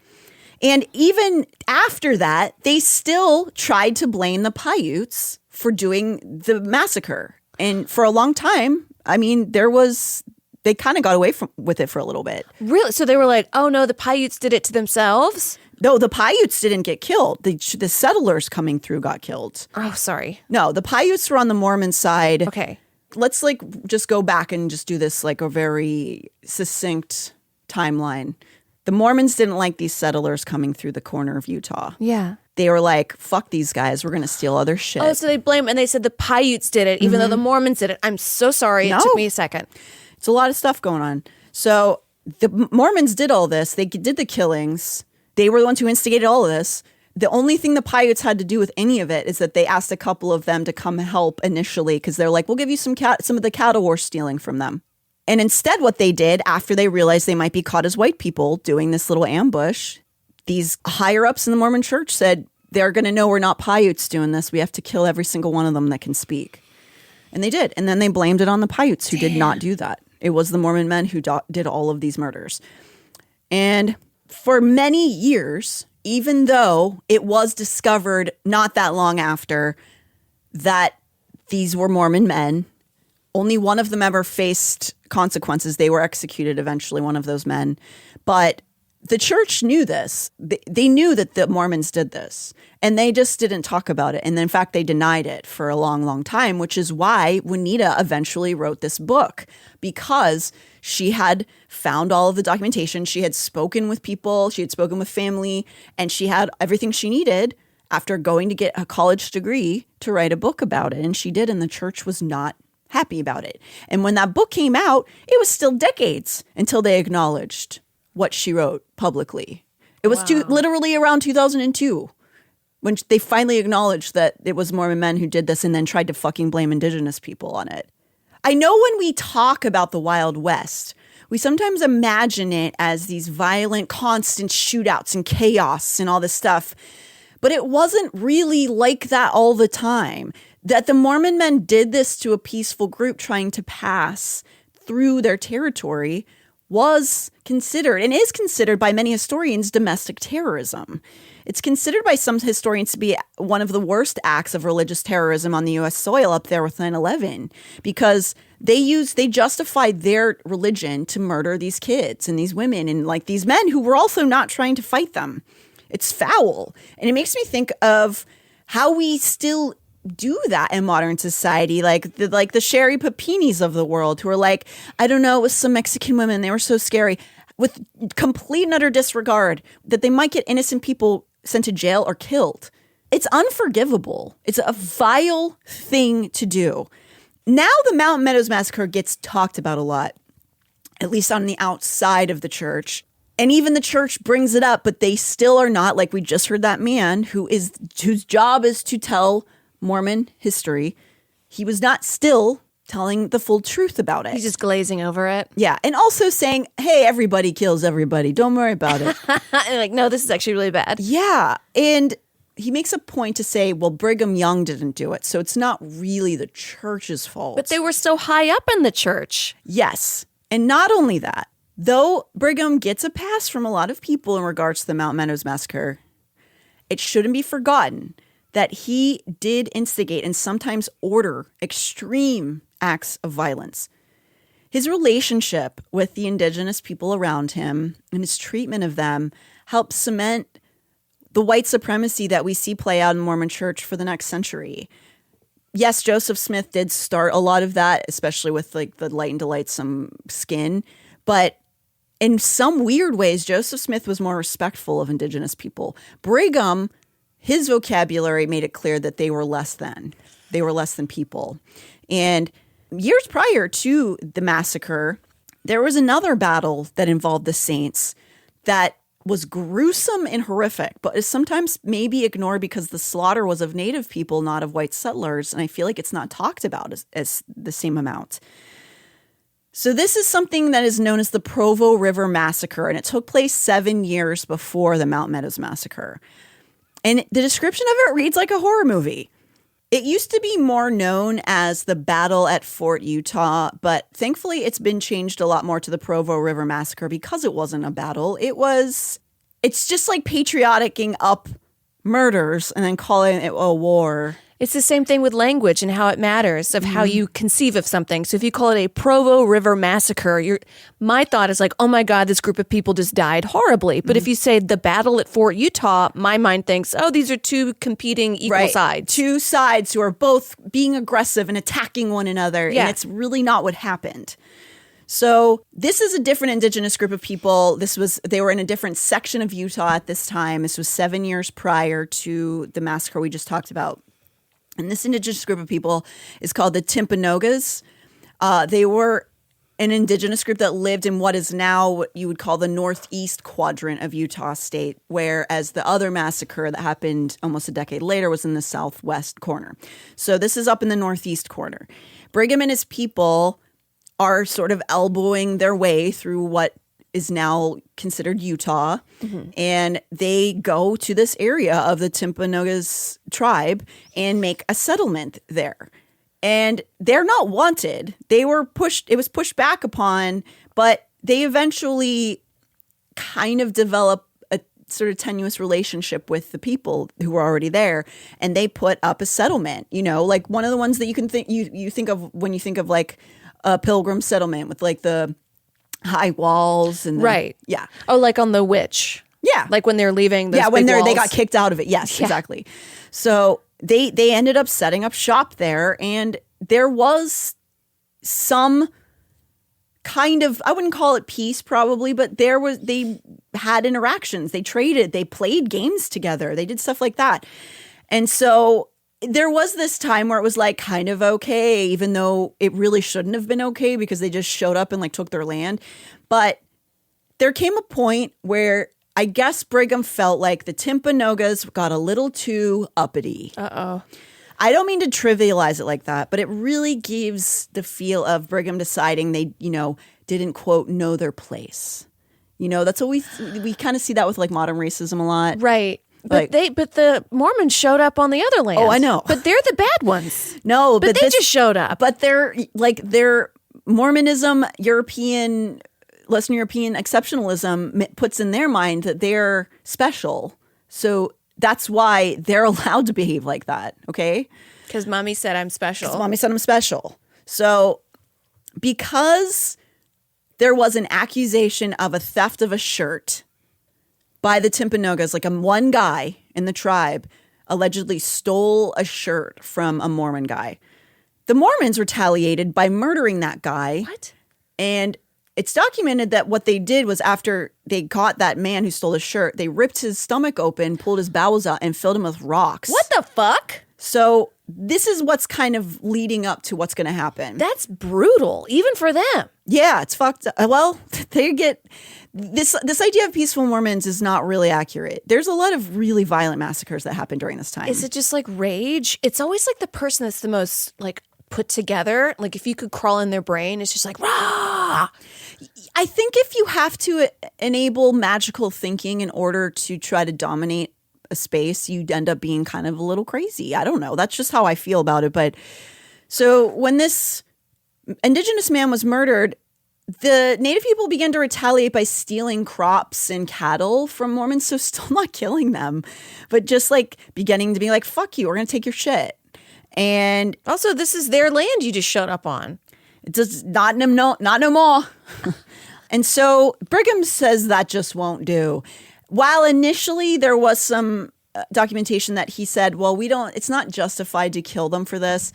And even after that, they still tried to blame the Paiutes for doing the massacre. And for a long time, they kind of got away with it for a little bit. Really? So they were like, oh no, the Paiutes did it to themselves? No, the Paiutes didn't get killed. The settlers coming through got killed. Oh, sorry. No, the Paiutes were on the Mormon side. Okay. Let's just go back and just do this like a very succinct timeline. The Mormons didn't like these settlers coming through the corner of Utah. Yeah. They were like, fuck these guys. We're going to steal other shit. Oh, so they blame, and they said the Paiutes did it, even though the Mormons did it. I'm so sorry. No. It took me a second. It's a lot of stuff going on. So the Mormons did all this. They did the killings. They were the ones who instigated all of this. The only thing the Paiutes had to do with any of it is that they asked a couple of them to come help initially because they're like, we'll give you some of the cattle we're stealing from them. And instead what they did after they realized they might be caught as white people doing this little ambush, these higher ups in the Mormon church said, they're going to know we're not Paiutes doing this. We have to kill every single one of them that can speak. And they did. And then they blamed it on the Paiutes who did not do that. It was the Mormon men who did all of these murders. And for many years, even though it was discovered not that long after that these were Mormon men, only one of them ever faced consequences. They were executed eventually, one of those men. But the church knew this. They knew that the Mormons did this, and they just didn't talk about it. And in fact, they denied it for a long, long time, which is why Juanita eventually wrote this book, because she had found all of the documentation. She had spoken with people. She had spoken with family, and she had everything she needed after going to get a college degree to write a book about it. And she did, and the church was not happy about it. And when that book came out, it was still decades until they acknowledged what she wrote publicly. It was literally around 2002 when they finally acknowledged that it was Mormon men who did this and then tried to fucking blame indigenous people on it. I know when we talk about the Wild West, we sometimes imagine it as these violent, constant shootouts and chaos and all this stuff. But it wasn't really like that all the time. That the Mormon men did this to a peaceful group trying to pass through their territory was considered and is considered by many historians domestic terrorism. It's considered by some historians to be one of the worst acts of religious terrorism on the U.S. soil, up there with 9/11, because they justified their religion to murder these kids and these women and like these men who were also not trying to fight them. It's foul. And it makes me think of how we still do that in modern society, like the Sherry Papinis of the world, who are like, I don't know, it was some Mexican women, they were so scary, with complete and utter disregard that they might get innocent people sent to jail or killed. It's unforgivable. It's a vile thing to do. Now the Meadows Massacre gets talked about a lot, at least on the outside of the church. And even the church brings it up, but they still are not, like we just heard that man whose job is to tell Mormon history. He was not still telling the full truth about it. He's just glazing over it. Yeah. And also saying, hey, everybody kills everybody. Don't worry about it. Like, no, this is actually really bad. Yeah. And he makes a point to say, well, Brigham Young didn't do it. So it's not really the church's fault. But they were so high up in the church. Yes. And not only that, though Brigham gets a pass from a lot of people in regards to the Mount Meadows massacre, it shouldn't be forgotten that he did instigate and sometimes order extreme acts of violence. His relationship with the indigenous people around him and his treatment of them helped cement the white supremacy that we see play out in the Mormon church for the next century. Yes, Joseph Smith did start a lot of that, especially with like the light and delightsome skin, but in some weird ways, Joseph Smith was more respectful of indigenous people. Brigham, his vocabulary made it clear that they were less than. They were less than people. And years prior to the massacre, there was another battle that involved the Saints that was gruesome and horrific, but is sometimes maybe ignored because the slaughter was of Native people, not of white settlers. And I feel like it's not talked about as the same amount. So this is something that is known as the Provo River Massacre, and it took place 7 years before the Mount Meadows Massacre. And the description of it reads like a horror movie. It used to be more known as the Battle at Fort Utah, but thankfully it's been changed a lot more to the Provo River Massacre because it wasn't a battle. It's just like patrioticing up murders and then calling it a war. It's the same thing with language and how it matters of how you conceive of something. So if you call it a Provo River Massacre, my thought is like, oh my God, this group of people just died horribly. But if you say the battle at Fort Utah, my mind thinks, oh, these are two competing equal sides. Two sides who are both being aggressive and attacking one another. Yeah. And it's really not what happened. So this is a different indigenous group of people. They were in a different section of Utah at this time. This was 7 years prior to the massacre we just talked about. And this indigenous group of people is called the Timpanogos. They were an indigenous group that lived in what is now what you would call the northeast quadrant of Utah state, whereas the other massacre that happened almost a decade later was in the southwest corner. So this is up in the northeast corner. Brigham and his people are sort of elbowing their way through what is now considered Utah. Mm-hmm. And they go to this area of the Timpanogos tribe and make a settlement there. And they're not wanted. It was pushed back upon, but they eventually kind of develop a sort of tenuous relationship with the people who were already there. And they put up a settlement, like one of the ones that you can think, you think of when you think of like a pilgrim settlement with like the high walls and right. Yeah. Oh, like on The Witch. Yeah. Like when they're leaving those when big walls. they got kicked out of it. Yes, exactly. So they ended up setting up shop there, and there was some kind of, I wouldn't call it peace probably, but they had interactions. They traded, they played games together. They did stuff like that. And so there was this time where it was like kind of okay, even though it really shouldn't have been okay because they just showed up and like took their land. But there came a point where I guess Brigham felt like the Timpanogos got a little too uppity. Uh-oh. I don't mean to trivialize it like that, but it really gives the feel of Brigham deciding they, didn't, quote, know their place. That's what we kind of see that with like modern racism a lot. Right. But the Mormons showed up on the other land. Oh, I know. But they're the bad ones. No, but they just showed up. But they're Mormonism, Western European exceptionalism puts in their mind that they're special. So that's why they're allowed to behave like that. Okay. Because mommy said I'm special. So because there was an accusation of a theft of a shirt by the Timpanogos, like one guy in the tribe allegedly stole a shirt from a Mormon guy. The Mormons retaliated by murdering that guy. What? And it's documented that what they did was after they caught that man who stole his shirt, they ripped his stomach open, pulled his bowels out, and filled him with rocks. What the fuck? So this is what's kind of leading up to what's going to happen. That's brutal, even for them. Yeah, it's fucked up. Well, this idea of peaceful Mormons is not really accurate. There's a lot of really violent massacres that happened during this time. Is it just like rage? It's always like the person that's the most like put together. Like if you could crawl in their brain, it's just like, rah! I think if you have to enable magical thinking in order to try to dominate a space, you'd end up being kind of a little crazy. I don't know. That's just how I feel about it. But so when this indigenous man was murdered, the Native people began to retaliate by stealing crops and cattle from Mormons. So still not killing them, but just like beginning to be like, fuck you, we're going to take your shit. And also, this is their land you just showed up on. It's just not no more. And so Brigham says that just won't do. While initially there was some documentation that he said, well, it's not justified to kill them for this.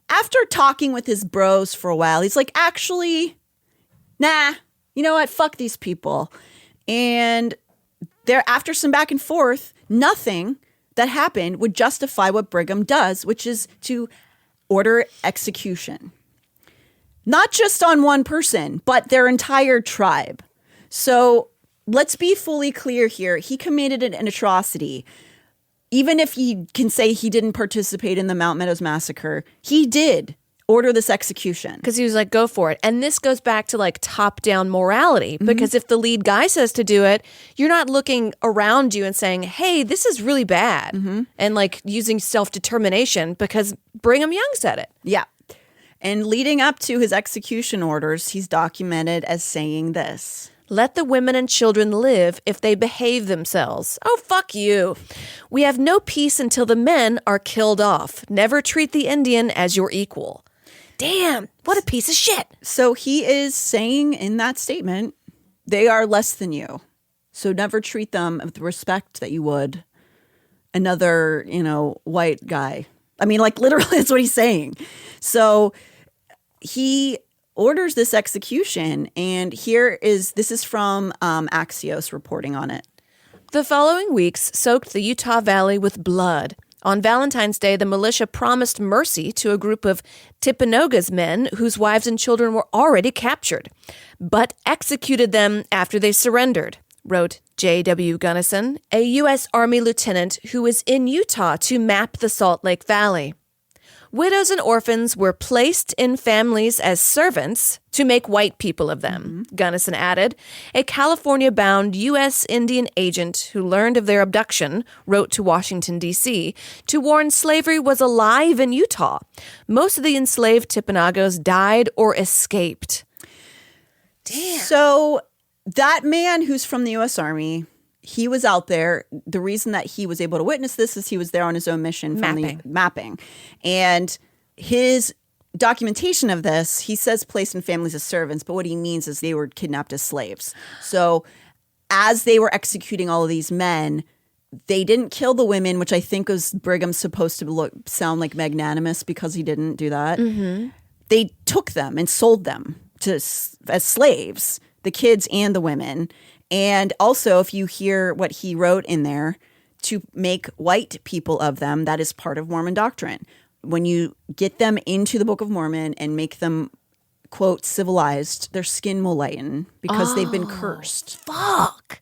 After talking with his bros for a while, he's like, actually, nah, you know what? Fuck these people. And there, after some back and forth, nothing that happened would justify what Brigham does, which is to order execution. Not just on one person, but their entire tribe. So let's be fully clear here. He committed an atrocity. Even if he can say he didn't participate in the Mount Meadows massacre, he did order this execution. Because he was like, go for it. And this goes back to like top-down morality. Because if the lead guy says to do it, you're not looking around you and saying, hey, this is really bad. And like using self-determination because Brigham Young said it. Yeah. And leading up to his execution orders, he's documented as saying this. Let the women and children live if they behave themselves. Oh, fuck you. We have no peace until the men are killed off. Never treat the Indian as your equal. Damn, what a piece of shit. So he is saying in that statement, they are less than you. So never treat them with the respect that you would another, white guy. I mean, like literally that's what he's saying. So he orders this execution, and this is from Axios reporting on it. The following weeks soaked the Utah Valley with blood. On Valentine's Day, the militia promised mercy to a group of Timpanogos men whose wives and children were already captured, but executed them after they surrendered, wrote J.W. Gunnison, a U.S. Army lieutenant who was in Utah to map the Salt Lake Valley. Widows and orphans were placed in families as servants to make white people of them, Gunnison added. A California-bound U.S. Indian agent who learned of their abduction wrote to Washington, D.C., to warn slavery was alive in Utah. Most of the enslaved Timpanogos died or escaped. Damn. So that man who's from the U.S. Army, he was out there. The reason that he was able to witness this is he was there on his own mission from the mapping. And his documentation of this, he says placed in families as servants, but what he means is they were kidnapped as slaves. So as they were executing all of these men, they didn't kill the women, which I think was Brigham's supposed to sound like magnanimous because he didn't do that. They took them and sold them as slaves, the kids and the women. And also, if you hear what he wrote in there, to make white people of them, that is part of Mormon doctrine. When you get them into the Book of Mormon and make them, quote, civilized, their skin will lighten because they've been cursed. Fuck.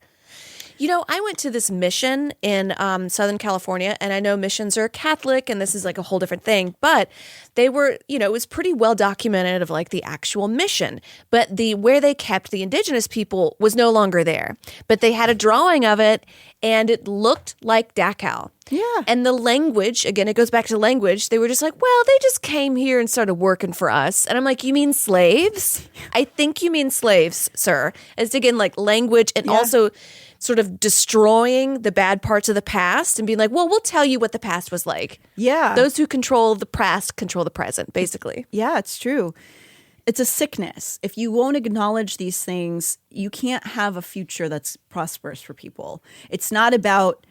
I went to this mission in Southern California, and I know missions are Catholic, and this is like a whole different thing, but they were, it was pretty well documented of like the actual mission, but where they kept the indigenous people was no longer there, but they had a drawing of it, and it looked like Dachau. Yeah. And the language, again, it goes back to language. They were just like, well, they just came here and started working for us. And I'm like, you mean slaves? I think you mean slaves, sir. It's again like language and also sort of destroying the bad parts of the past and being like, well, we'll tell you what the past was like. Yeah. Those who control the past control the present, basically. Yeah, it's true. It's a sickness. If you won't acknowledge these things, you can't have a future that's prosperous for people. It's not about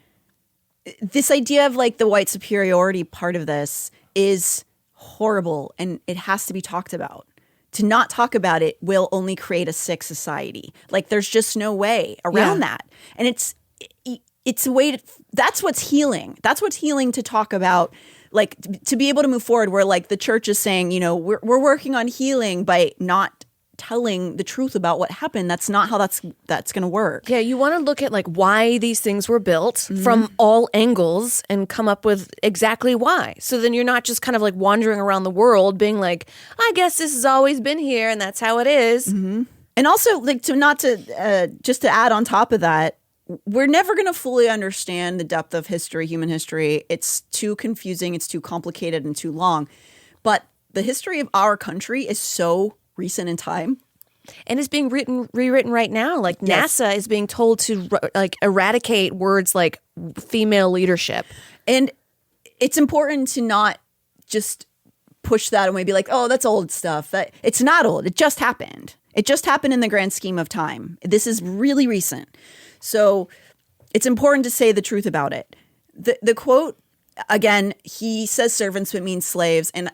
this idea of like the white superiority part of this is horrible, and it has to be talked about. To not talk about it will only create a sick society. Like there's just no way around that. And it's a way that's what's healing. That's what's healing, to talk about, like to be able to move forward where like the church is saying, we're working on healing by not telling the truth about what happened. That's not how that's going to work. Yeah, you want to look at like why these things were built from all angles and come up with exactly why. So then you're not just kind of like wandering around the world being like, I guess this has always been here and that's how it is. Mm-hmm. And also, like, just to add on top of that, we're never going to fully understand the depth of history, human history. It's too confusing, it's too complicated and too long. But the history of our country is so recent in time. And it's being rewritten right now. Like NASA is being told to like eradicate words like female leadership. And it's important to not just push that away, be like, oh, that's old stuff. It's not old. It just happened. It just happened in the grand scheme of time. This is really recent. So it's important to say the truth about it. The quote, again, he says servants, but means slaves. And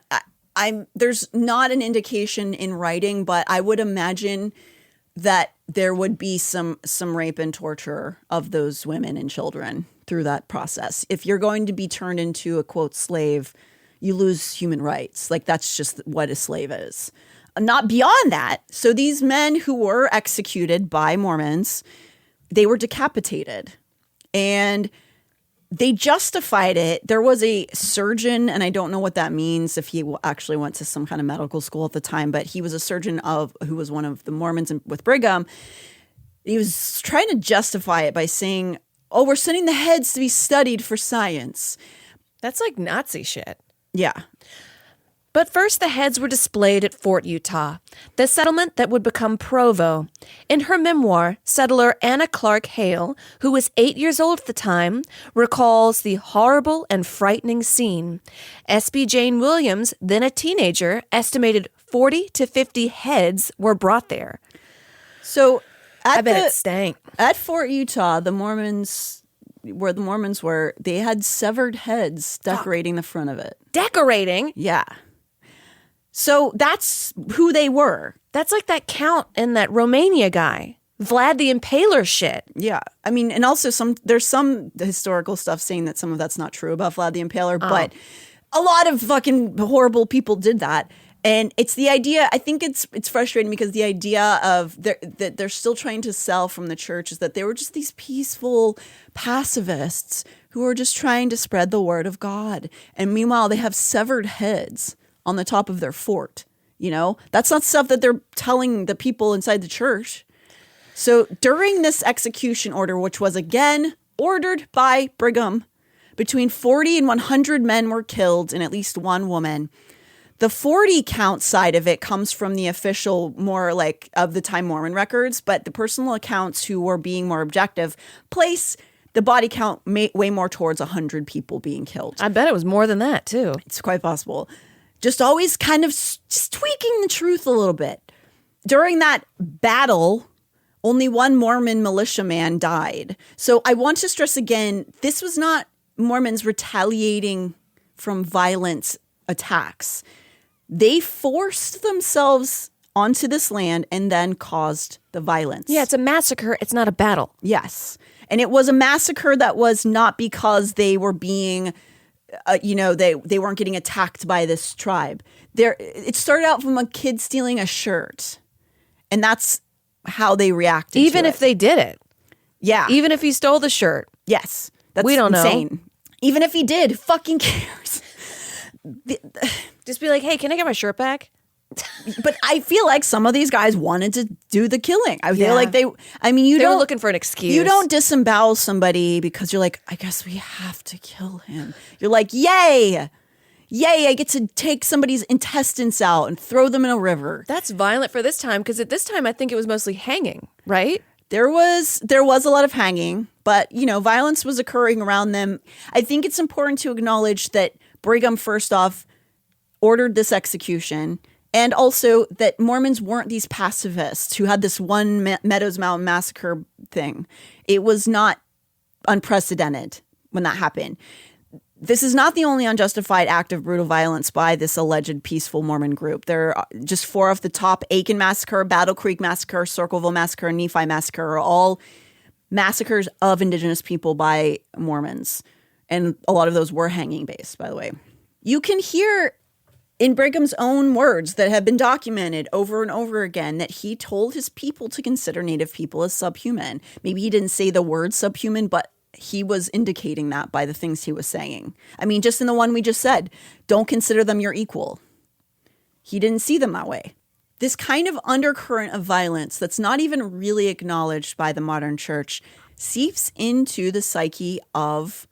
there's not an indication in writing, but I would imagine that there would be some rape and torture of those women and children through that process. If you're going to be turned into a, quote, slave, you lose human rights. Like, that's just what a slave is. Not beyond that. So these men who were executed by Mormons, they were decapitated. And they justified it. There was a surgeon, and I don't know what that means if he actually went to some kind of medical school at the time, but he was a surgeon who was one of the Mormons with Brigham. He was trying to justify it by saying, oh, we're sending the heads to be studied for science. That's like Nazi shit. Yeah. But first, the heads were displayed at Fort Utah, the settlement that would become Provo. In her memoir, settler Anna Clark Hale, who was 8 years old at the time, recalls the horrible and frightening scene. S.B. Jane Williams, then a teenager, estimated 40 to 50 heads were brought there. So I bet it stank. At Fort Utah, the Mormons were, they had severed heads decorating the front of it. Decorating? Yeah. So that's who they were. That's like that count in that Romania guy, Vlad the Impaler shit. Yeah. I mean, and also there's some historical stuff saying that some of that's not true about Vlad the Impaler, but a lot of fucking horrible people did that. And it's the idea, I think it's frustrating because the idea of that they're still trying to sell from the church is that they were just these peaceful pacifists who are just trying to spread the word of God. And meanwhile, they have severed heads on the top of their fort. You know, that's not stuff that they're telling the people inside the church. So during this execution order, which was again ordered by Brigham, between 40 and 100 men were killed and at least one woman. The 40 count side of it comes from the official, more like of the time Mormon records, but the personal accounts who were being more objective place the body count way more towards 100 people being killed. I bet it was more than that too. It's quite possible. Just always kind of just tweaking the truth a little bit. During that battle, only one Mormon militiaman died. So I want to stress again, this was not Mormons retaliating from violent attacks. They forced themselves onto this land and then caused the violence. Yeah, it's a massacre. It's not a battle. Yes. And it was a massacre that was not because they were being... they weren't getting attacked by this tribe. It started out from a kid stealing a shirt, and that's how they reacted. Even if they did it, yeah. Even if he stole the shirt, yes, that's we don't insane. know. Even if he did, who fucking cares? Just be like, hey, can I get my shirt back? But I feel like some of these guys wanted to do the killing. I feel like they were looking for an excuse. You don't disembowel somebody because you're like, I guess we have to kill him. You're like, yay, I get to take somebody's intestines out and throw them in a river. That's violent for this time, because at this time I think it was mostly hanging, right? There was a lot of hanging, but violence was occurring around them. I think it's important to acknowledge that Brigham, first off, ordered this execution. And also that Mormons weren't these pacifists who had this one Meadows Mountain massacre thing. It was not unprecedented when that happened. This is not the only unjustified act of brutal violence by this alleged peaceful Mormon group. There are just 4 off the top: Aiken Massacre, Battle Creek Massacre, Circleville Massacre, and Nephi Massacre are all massacres of indigenous people by Mormons. And a lot of those were hanging based, by the way. You can hear in Brigham's own words that have been documented over and over again, that he told his people to consider Native people as subhuman. Maybe he didn't say the word subhuman, but he was indicating that by the things he was saying. I mean, just in the one we just said, don't consider them your equal. He didn't see them that way. This kind of undercurrent of violence that's not even really acknowledged by the modern church seeps into the psyche of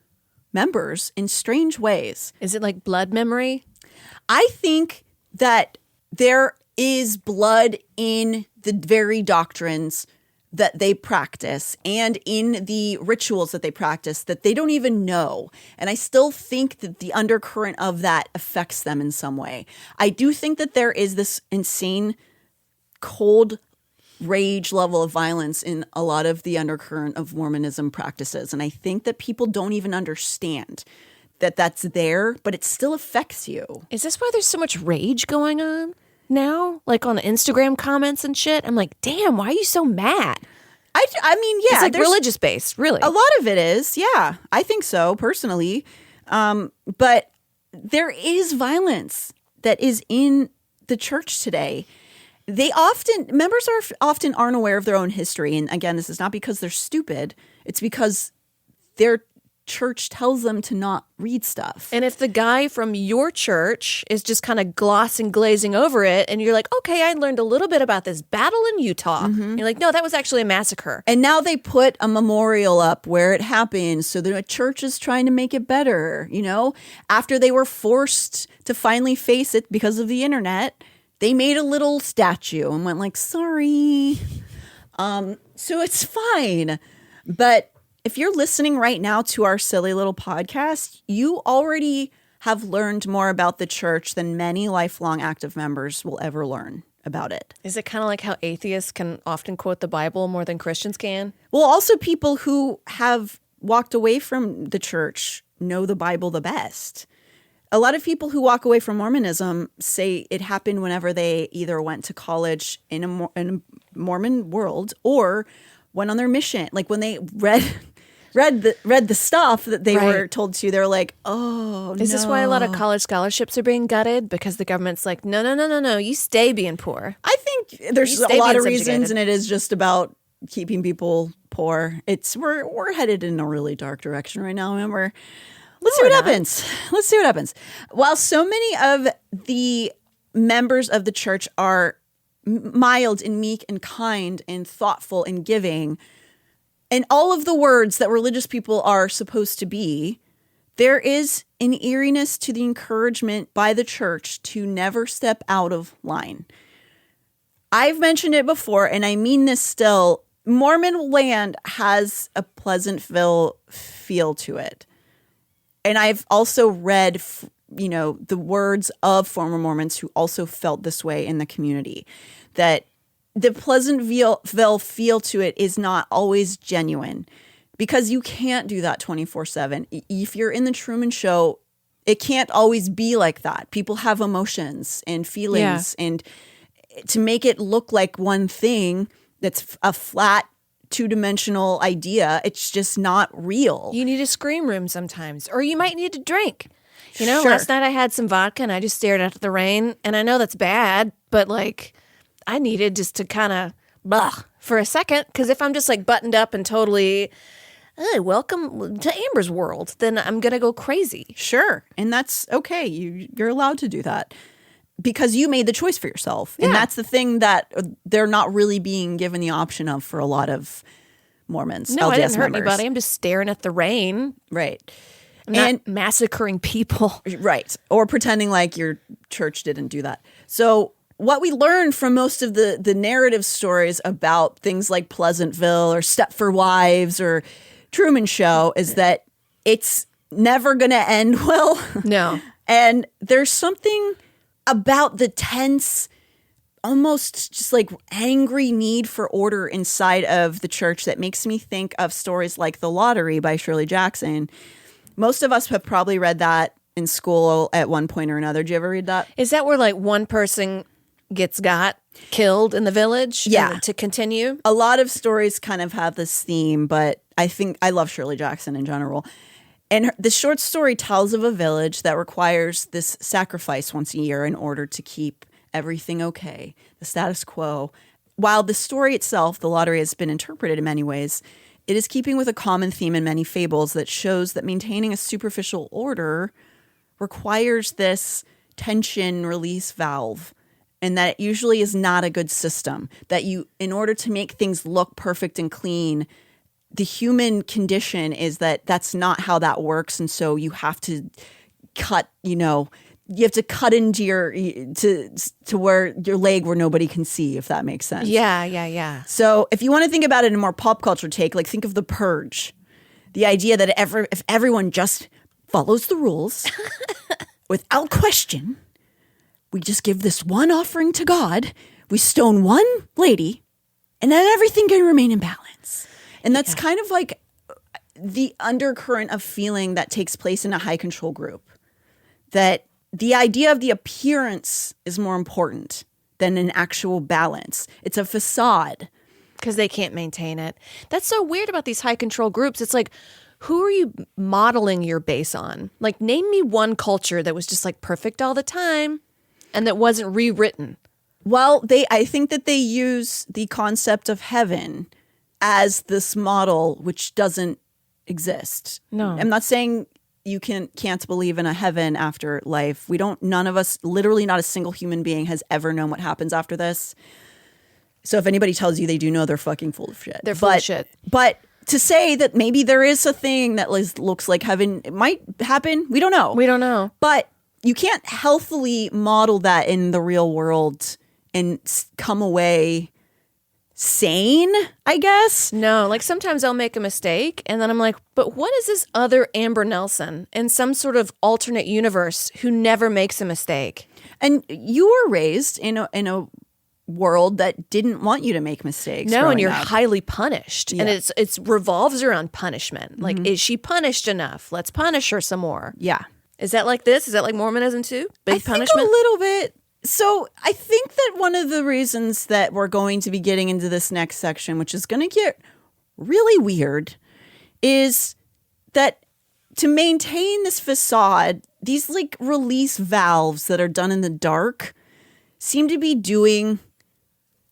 members in strange ways. Is it like blood memory? I think that there is blood in the very doctrines that they practice and in the rituals that they practice that they don't even know. And I still think that the undercurrent of that affects them in some way. I do think that there is this insane cold rage level of violence in a lot of the undercurrent of Mormonism practices. And I think that people don't even understand that that's there, but it still affects you. Is this why there's so much rage going on now? Like on Instagram comments and shit? I'm like, damn, why are you so mad? I mean, yeah. It's like religious based, really. A lot of it is, yeah. I think so, personally. But there is violence that is in the church today. Members often aren't aware of their own history. And again, this is not because they're stupid. It's because their church tells them to not read stuff. And if the guy from your church is just kind of glazing over it, and you're like, okay, I learned a little bit about this battle in Utah. Mm-hmm. You're like, no, that was actually a massacre. And now they put a memorial up where it happened, so the church is trying to make it better, After they were forced to finally face it because of the internet, they made a little statue and went like, sorry. So it's fine. But if you're listening right now to our silly little podcast, you already have learned more about the church than many lifelong active members will ever learn about it. Is it kind of like how atheists can often quote the Bible more than Christians can? Well, also people who have walked away from the church know the Bible the best. A lot of people who walk away from Mormonism say it happened whenever they either went to college in a Mormon world or went on their mission. Like when they read the stuff that they were told to, they're like, oh, Is this why a lot of college scholarships are being gutted? Because the government's like, no, you stay being poor. I think there's a lot of reasons, and it is just about keeping people poor. We're headed in a really dark direction right now, remember? Let's see what happens. While so many of the members of the church are mild and meek and kind and thoughtful and giving, and all of the words that religious people are supposed to be, there is an eeriness to the encouragement by the church to never step out of line. I've mentioned it before, and I mean this still. Mormon land has a Pleasantville feel to it. And I've also read, the words of former Mormons who also felt this way in the community, that the Pleasantville feel to it is not always genuine because you can't do that 24/7. If you're in the Truman Show, it can't always be like that. People have emotions and feelings, and to make it look like one thing that's a flat, two-dimensional idea, it's just not real. You need a scream room sometimes, or you might need to drink. Sure. Last night I had some vodka and I just stared at the rain, and I know that's bad, but I needed just to kind of for a second, because if I'm just buttoned up and totally welcome to Amber's world, then I'm gonna go crazy. Sure, and that's okay. You're allowed to do that because you made the choice for yourself. And that's the thing that they're not really being given the option of for a lot of Mormons. No, LDS I didn't hurt members. anybody. I'm just staring at the rain. Right. I'm not massacring people. Right. Or pretending like your church didn't do that. So what we learned from most of the narrative stories about things like Pleasantville or Stepford Wives or Truman Show is that it's never going to end well. No. And there's something about the tense, almost just angry need for order inside of the church that makes me think of stories like The Lottery by Shirley Jackson. Most of us have probably read that in school at one point or another. Did you ever read that? Is that where one person got killed in the village? Yeah. To continue? A lot of stories kind of have this theme, but I think I love Shirley Jackson in general. And the short story tells of a village that requires this sacrifice once a year in order to keep everything okay, the status quo. While the story itself, the lottery, has been interpreted in many ways, it is keeping with a common theme in many fables that shows that maintaining a superficial order requires this tension release valve, and that it usually is not a good system. That you, in order to make things look perfect and clean, the human condition is that that's not how that works. And so you have to cut, you have to cut into to where your leg where nobody can see, if that makes sense. Yeah. So if you want to think about it in a more pop culture take, like think of The Purge. The idea that if everyone just follows the rules without question, we just give this one offering to God, we stone one lady, and then everything can remain in balance. And that's kind of like the undercurrent of feeling that takes place in a high control group. That the idea of the appearance is more important than an actual balance. It's a facade. Because they can't maintain it. That's so weird about these high control groups. It's like, who are you modeling your base on? Like, name me one culture that was just like perfect all the time and that wasn't rewritten. Well, I think that they use the concept of heaven as this model, which doesn't exist. No. I'm not saying you can't believe in a heaven after life. None of us, literally not a single human being has ever known what happens after this. So if anybody tells you they do know, they're fucking full of shit. They're full of shit. But to say that maybe there is a thing that looks like heaven, it might happen. We don't know. But you can't healthily model that in the real world and come away sane, I guess. No, like sometimes I'll make a mistake and then I'm like, but what is this other Amber Nelson in some sort of alternate universe who never makes a mistake? And you were raised in a world that didn't want you to make mistakes. No, and you're up. highly punished. Yeah. And it's revolves around punishment. Like, is she punished enough? Let's punish her some more. Yeah. Is that like this? Is that like Mormonism too? Big punishment? Think a little bit. So I think that one of the reasons that we're going to be getting into this next section, which is going to get really weird, is that to maintain this facade, these like release valves that are done in the dark seem to be doing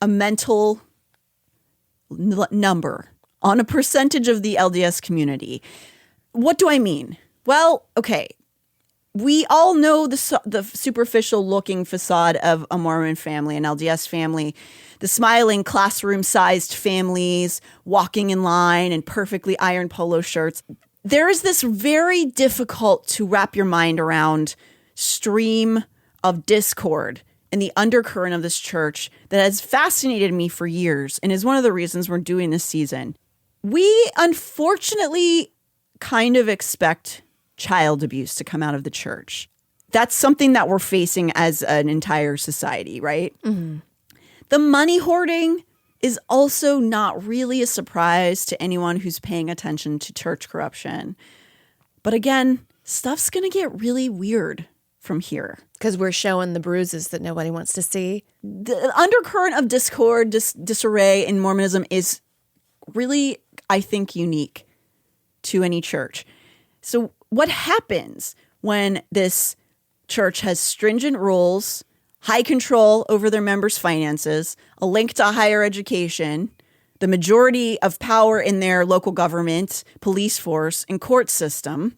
a mental number on a percentage of the LDS community. What do I mean? Well, okay. We all know the superficial looking facade of a Mormon family, an LDS family, the smiling classroom-sized families walking in line in perfectly ironed polo shirts. There is this very difficult to wrap your mind around stream of discord in the undercurrent of this church that has fascinated me for years and is one of the reasons we're doing this season. We unfortunately kind of expect child abuse to come out of the church. That's something that we're facing as an entire society, right? Mm-hmm. The money hoarding is also not really a surprise to anyone who's paying attention to church corruption. But again, stuff's going to get really weird from here. Because we're showing the bruises that nobody wants to see. The undercurrent of discord, disarray in Mormonism is really, I think, unique to any church. So what happens when this church has stringent rules, high control over their members' finances, a link to higher education, the majority of power in their local government, police force, and court system,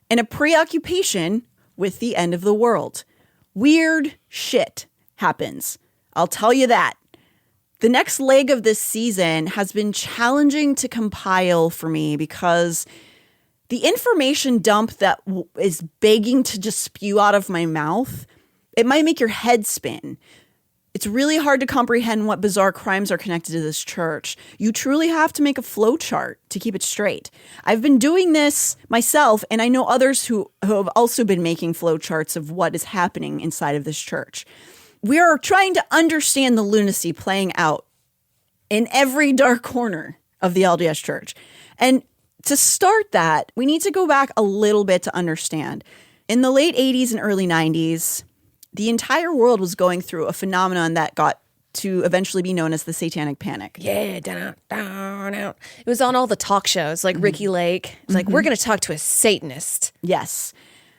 and a preoccupation with the end of the world? Weird shit happens. I'll tell you that. The next leg of this season has been challenging to compile for me because the information dump that is begging to just spew out of my mouth, it might make your head spin. It's really hard to comprehend what bizarre crimes are connected to this church. You truly have to make a flow chart to keep it straight. I've been doing this myself, and I know others who have also been making flow charts of what is happening inside of this church. We are trying to understand the lunacy playing out in every dark corner of the LDS church. And to start that, we need to go back a little bit to understand. In the late 80s and early 90s, the entire world was going through a phenomenon that got to eventually be known as the Satanic Panic. Yeah, down, down, out. It was on all the talk shows, like Ricky Lake. It's like, we're going to talk to a Satanist. Yes.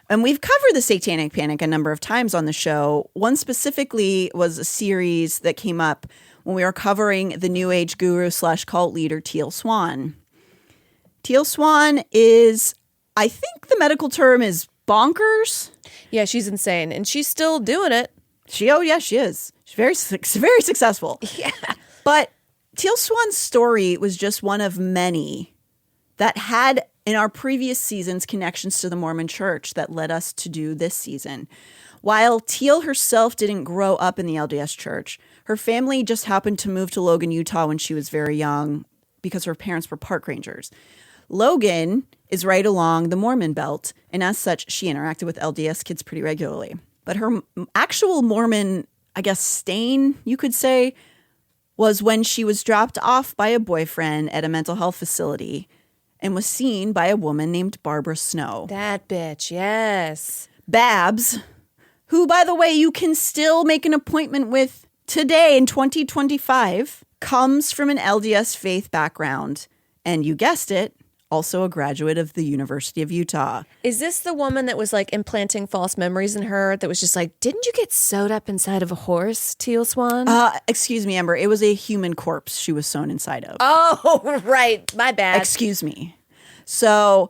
And we've covered the Satanic Panic a number of times on the show. One specifically was a series that came up when we were covering the New Age guru / cult leader, Teal Swan. Teal Swan is, I think the medical term is bonkers. Yeah, she's insane. And she's still doing it. She is. She's very successful. Yeah. But Teal Swan's story was just one of many that had in our previous seasons connections to the Mormon Church that led us to do this season. While Teal herself didn't grow up in the LDS Church, her family just happened to move to Logan, Utah when she was very young because her parents were park rangers. Logan is right along the Mormon belt, and as such, she interacted with LDS kids pretty regularly. But her actual Mormon, I guess, stain, you could say, was when she was dropped off by a boyfriend at a mental health facility and was seen by a woman named Barbara Snow. That bitch, yes. Babs, who, by the way, you can still make an appointment with today in 2025, comes from an LDS faith background. And you guessed it, also a graduate of the University of Utah. Is this the woman that was like implanting false memories in her that was just like, didn't you get sewed up inside of a horse, Teal Swan? Excuse me, Amber. It was a human corpse she was sewn inside of. Oh, right. My bad. Excuse me. So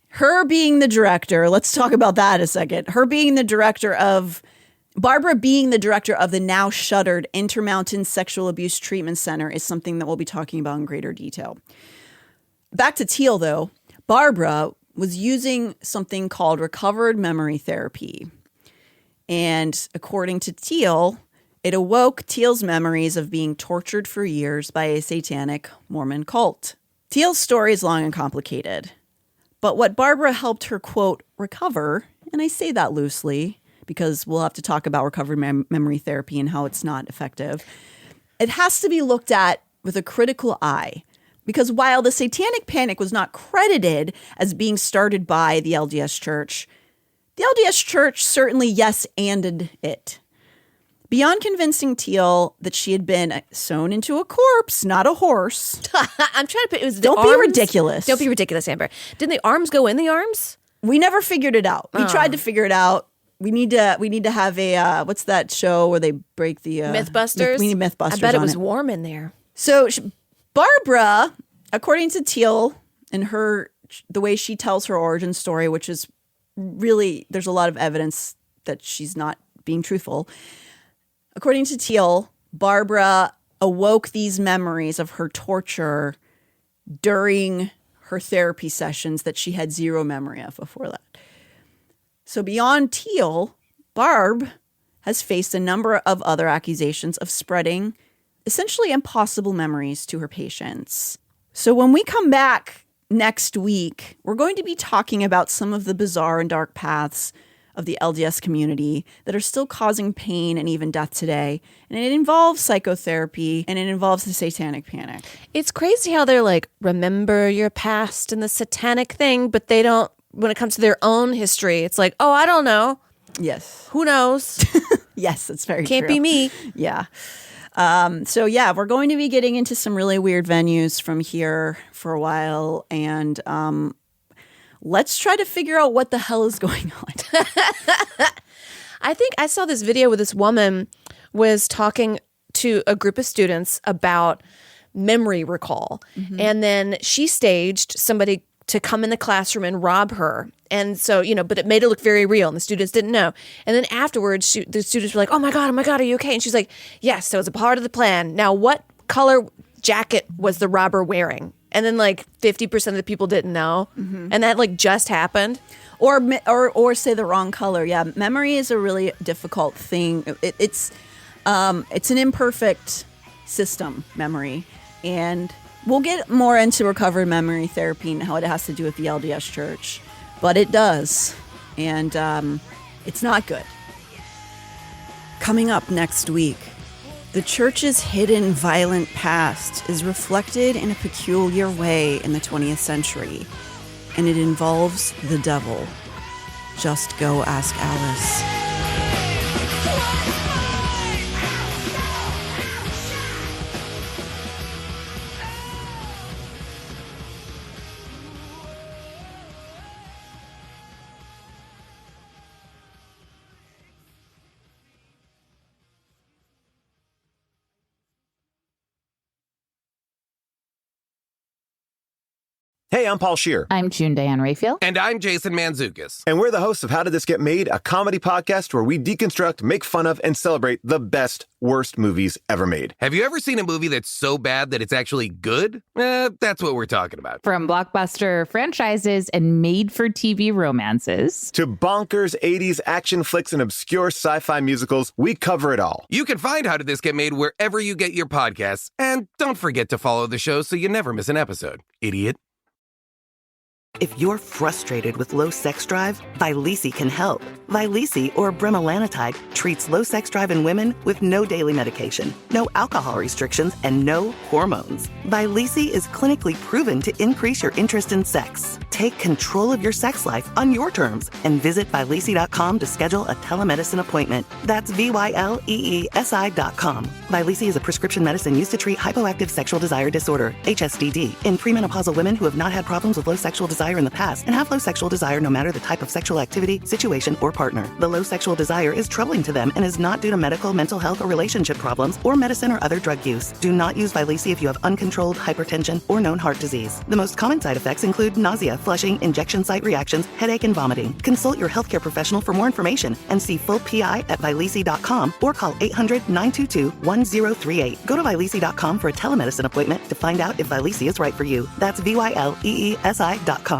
her being the director, let's talk about that a second. Barbara being the director of the now shuttered Intermountain Sexual Abuse Treatment Center is something that we'll be talking about in greater detail. Back to Teal, though, Barbara was using something called recovered memory therapy. And according to Teal, it awoke Teal's memories of being tortured for years by a satanic Mormon cult. Teal's story is long and complicated. But what Barbara helped her, quote, recover, and I say that loosely because we'll have to talk about recovered memory therapy and how it's not effective, it has to be looked at with a critical eye. Because while the Satanic Panic was not credited as being started by the LDS Church, the LDS Church certainly yes-anded it. Beyond convincing Teal that she had been sewn into a corpse, not a horse. I'm trying to put it was the Don't arms. be ridiculous. Don't be ridiculous, Amber. Didn't the arms go in the arms? We never figured it out. We tried to figure it out. We need to have a what's that show where they break the Mythbusters? We need Mythbusters. I bet it was on warm in there. So Barbara, according to Teal and the way she tells her origin story, which is really, there's a lot of evidence that she's not being truthful. According to Teal, Barbara awoke these memories of her torture during her therapy sessions that she had zero memory of before that. So beyond Teal, Barb has faced a number of other accusations of spreading essentially impossible memories to her patients. So when we come back next week, we're going to be talking about some of the bizarre and dark paths of the LDS community that are still causing pain and even death today. And it involves psychotherapy and it involves the Satanic Panic. It's crazy how they're like, remember your past and the satanic thing, but they don't, when it comes to their own history, it's like, oh, I don't know. Yes. Who knows? Yes, it's very Can't true. be me. Yeah. So yeah, we're going to be getting into some really weird venues from here for a while. And let's try to figure out what the hell is going on. I think I saw this video where this woman was talking to a group of students about memory recall. Mm-hmm. And then she staged somebody to come in the classroom and rob her. And so, but it made it look very real and the students didn't know. And then afterwards, the students were like, oh my God, are you okay? And she's like, yes, so it's a part of the plan. Now, what color jacket was the robber wearing? And then like 50% of the people didn't know. Mm-hmm. And that like just happened. Or say the wrong color. Yeah, memory is a really difficult thing. It's an imperfect system, memory. And we'll get more into recovered memory therapy and how it has to do with the LDS Church. But it does. And it's not good. Coming up next week, the church's hidden violent past is reflected in a peculiar way in the 20th century. And it involves the devil. Just go ask Alice. Hey, I'm Paul Scheer. I'm June Diane Raphael. And I'm Jason Mantzoukas. And we're the hosts of How Did This Get Made, a comedy podcast where we deconstruct, make fun of, and celebrate the best, worst movies ever made. Have you ever seen a movie that's so bad that it's actually good? That's what we're talking about. From blockbuster franchises and made-for-TV romances to bonkers 80s action flicks and obscure sci-fi musicals, we cover it all. You can find How Did This Get Made wherever you get your podcasts. And don't forget to follow the show so you never miss an episode. Idiot. If you're frustrated with low sex drive, Vyleesi can help. Vyleesi, or bremelanotide, treats low sex drive in women with no daily medication, no alcohol restrictions, and no hormones. Vyleesi is clinically proven to increase your interest in sex. Take control of your sex life on your terms and visit Vyleesi.com to schedule a telemedicine appointment. That's VYLEESI.com. Vyleesi is a prescription medicine used to treat hypoactive sexual desire disorder, HSDD, in premenopausal women who have not had problems with low sexual desire in the past and have low sexual desire no matter the type of sexual activity, situation, or partner. The low sexual desire is troubling to them and is not due to medical, mental health, or relationship problems, or medicine or other drug use. Do not use Vyleesi if you have uncontrolled hypertension or known heart disease. The most common side effects include nausea, flushing, injection site reactions, headache, and vomiting. Consult your healthcare professional for more information and see full PI at Vyleesi.com or call 800-922-1038. Go to Vyleesi.com for a telemedicine appointment to find out if Vyleesi is right for you. That's VYLEESI.com.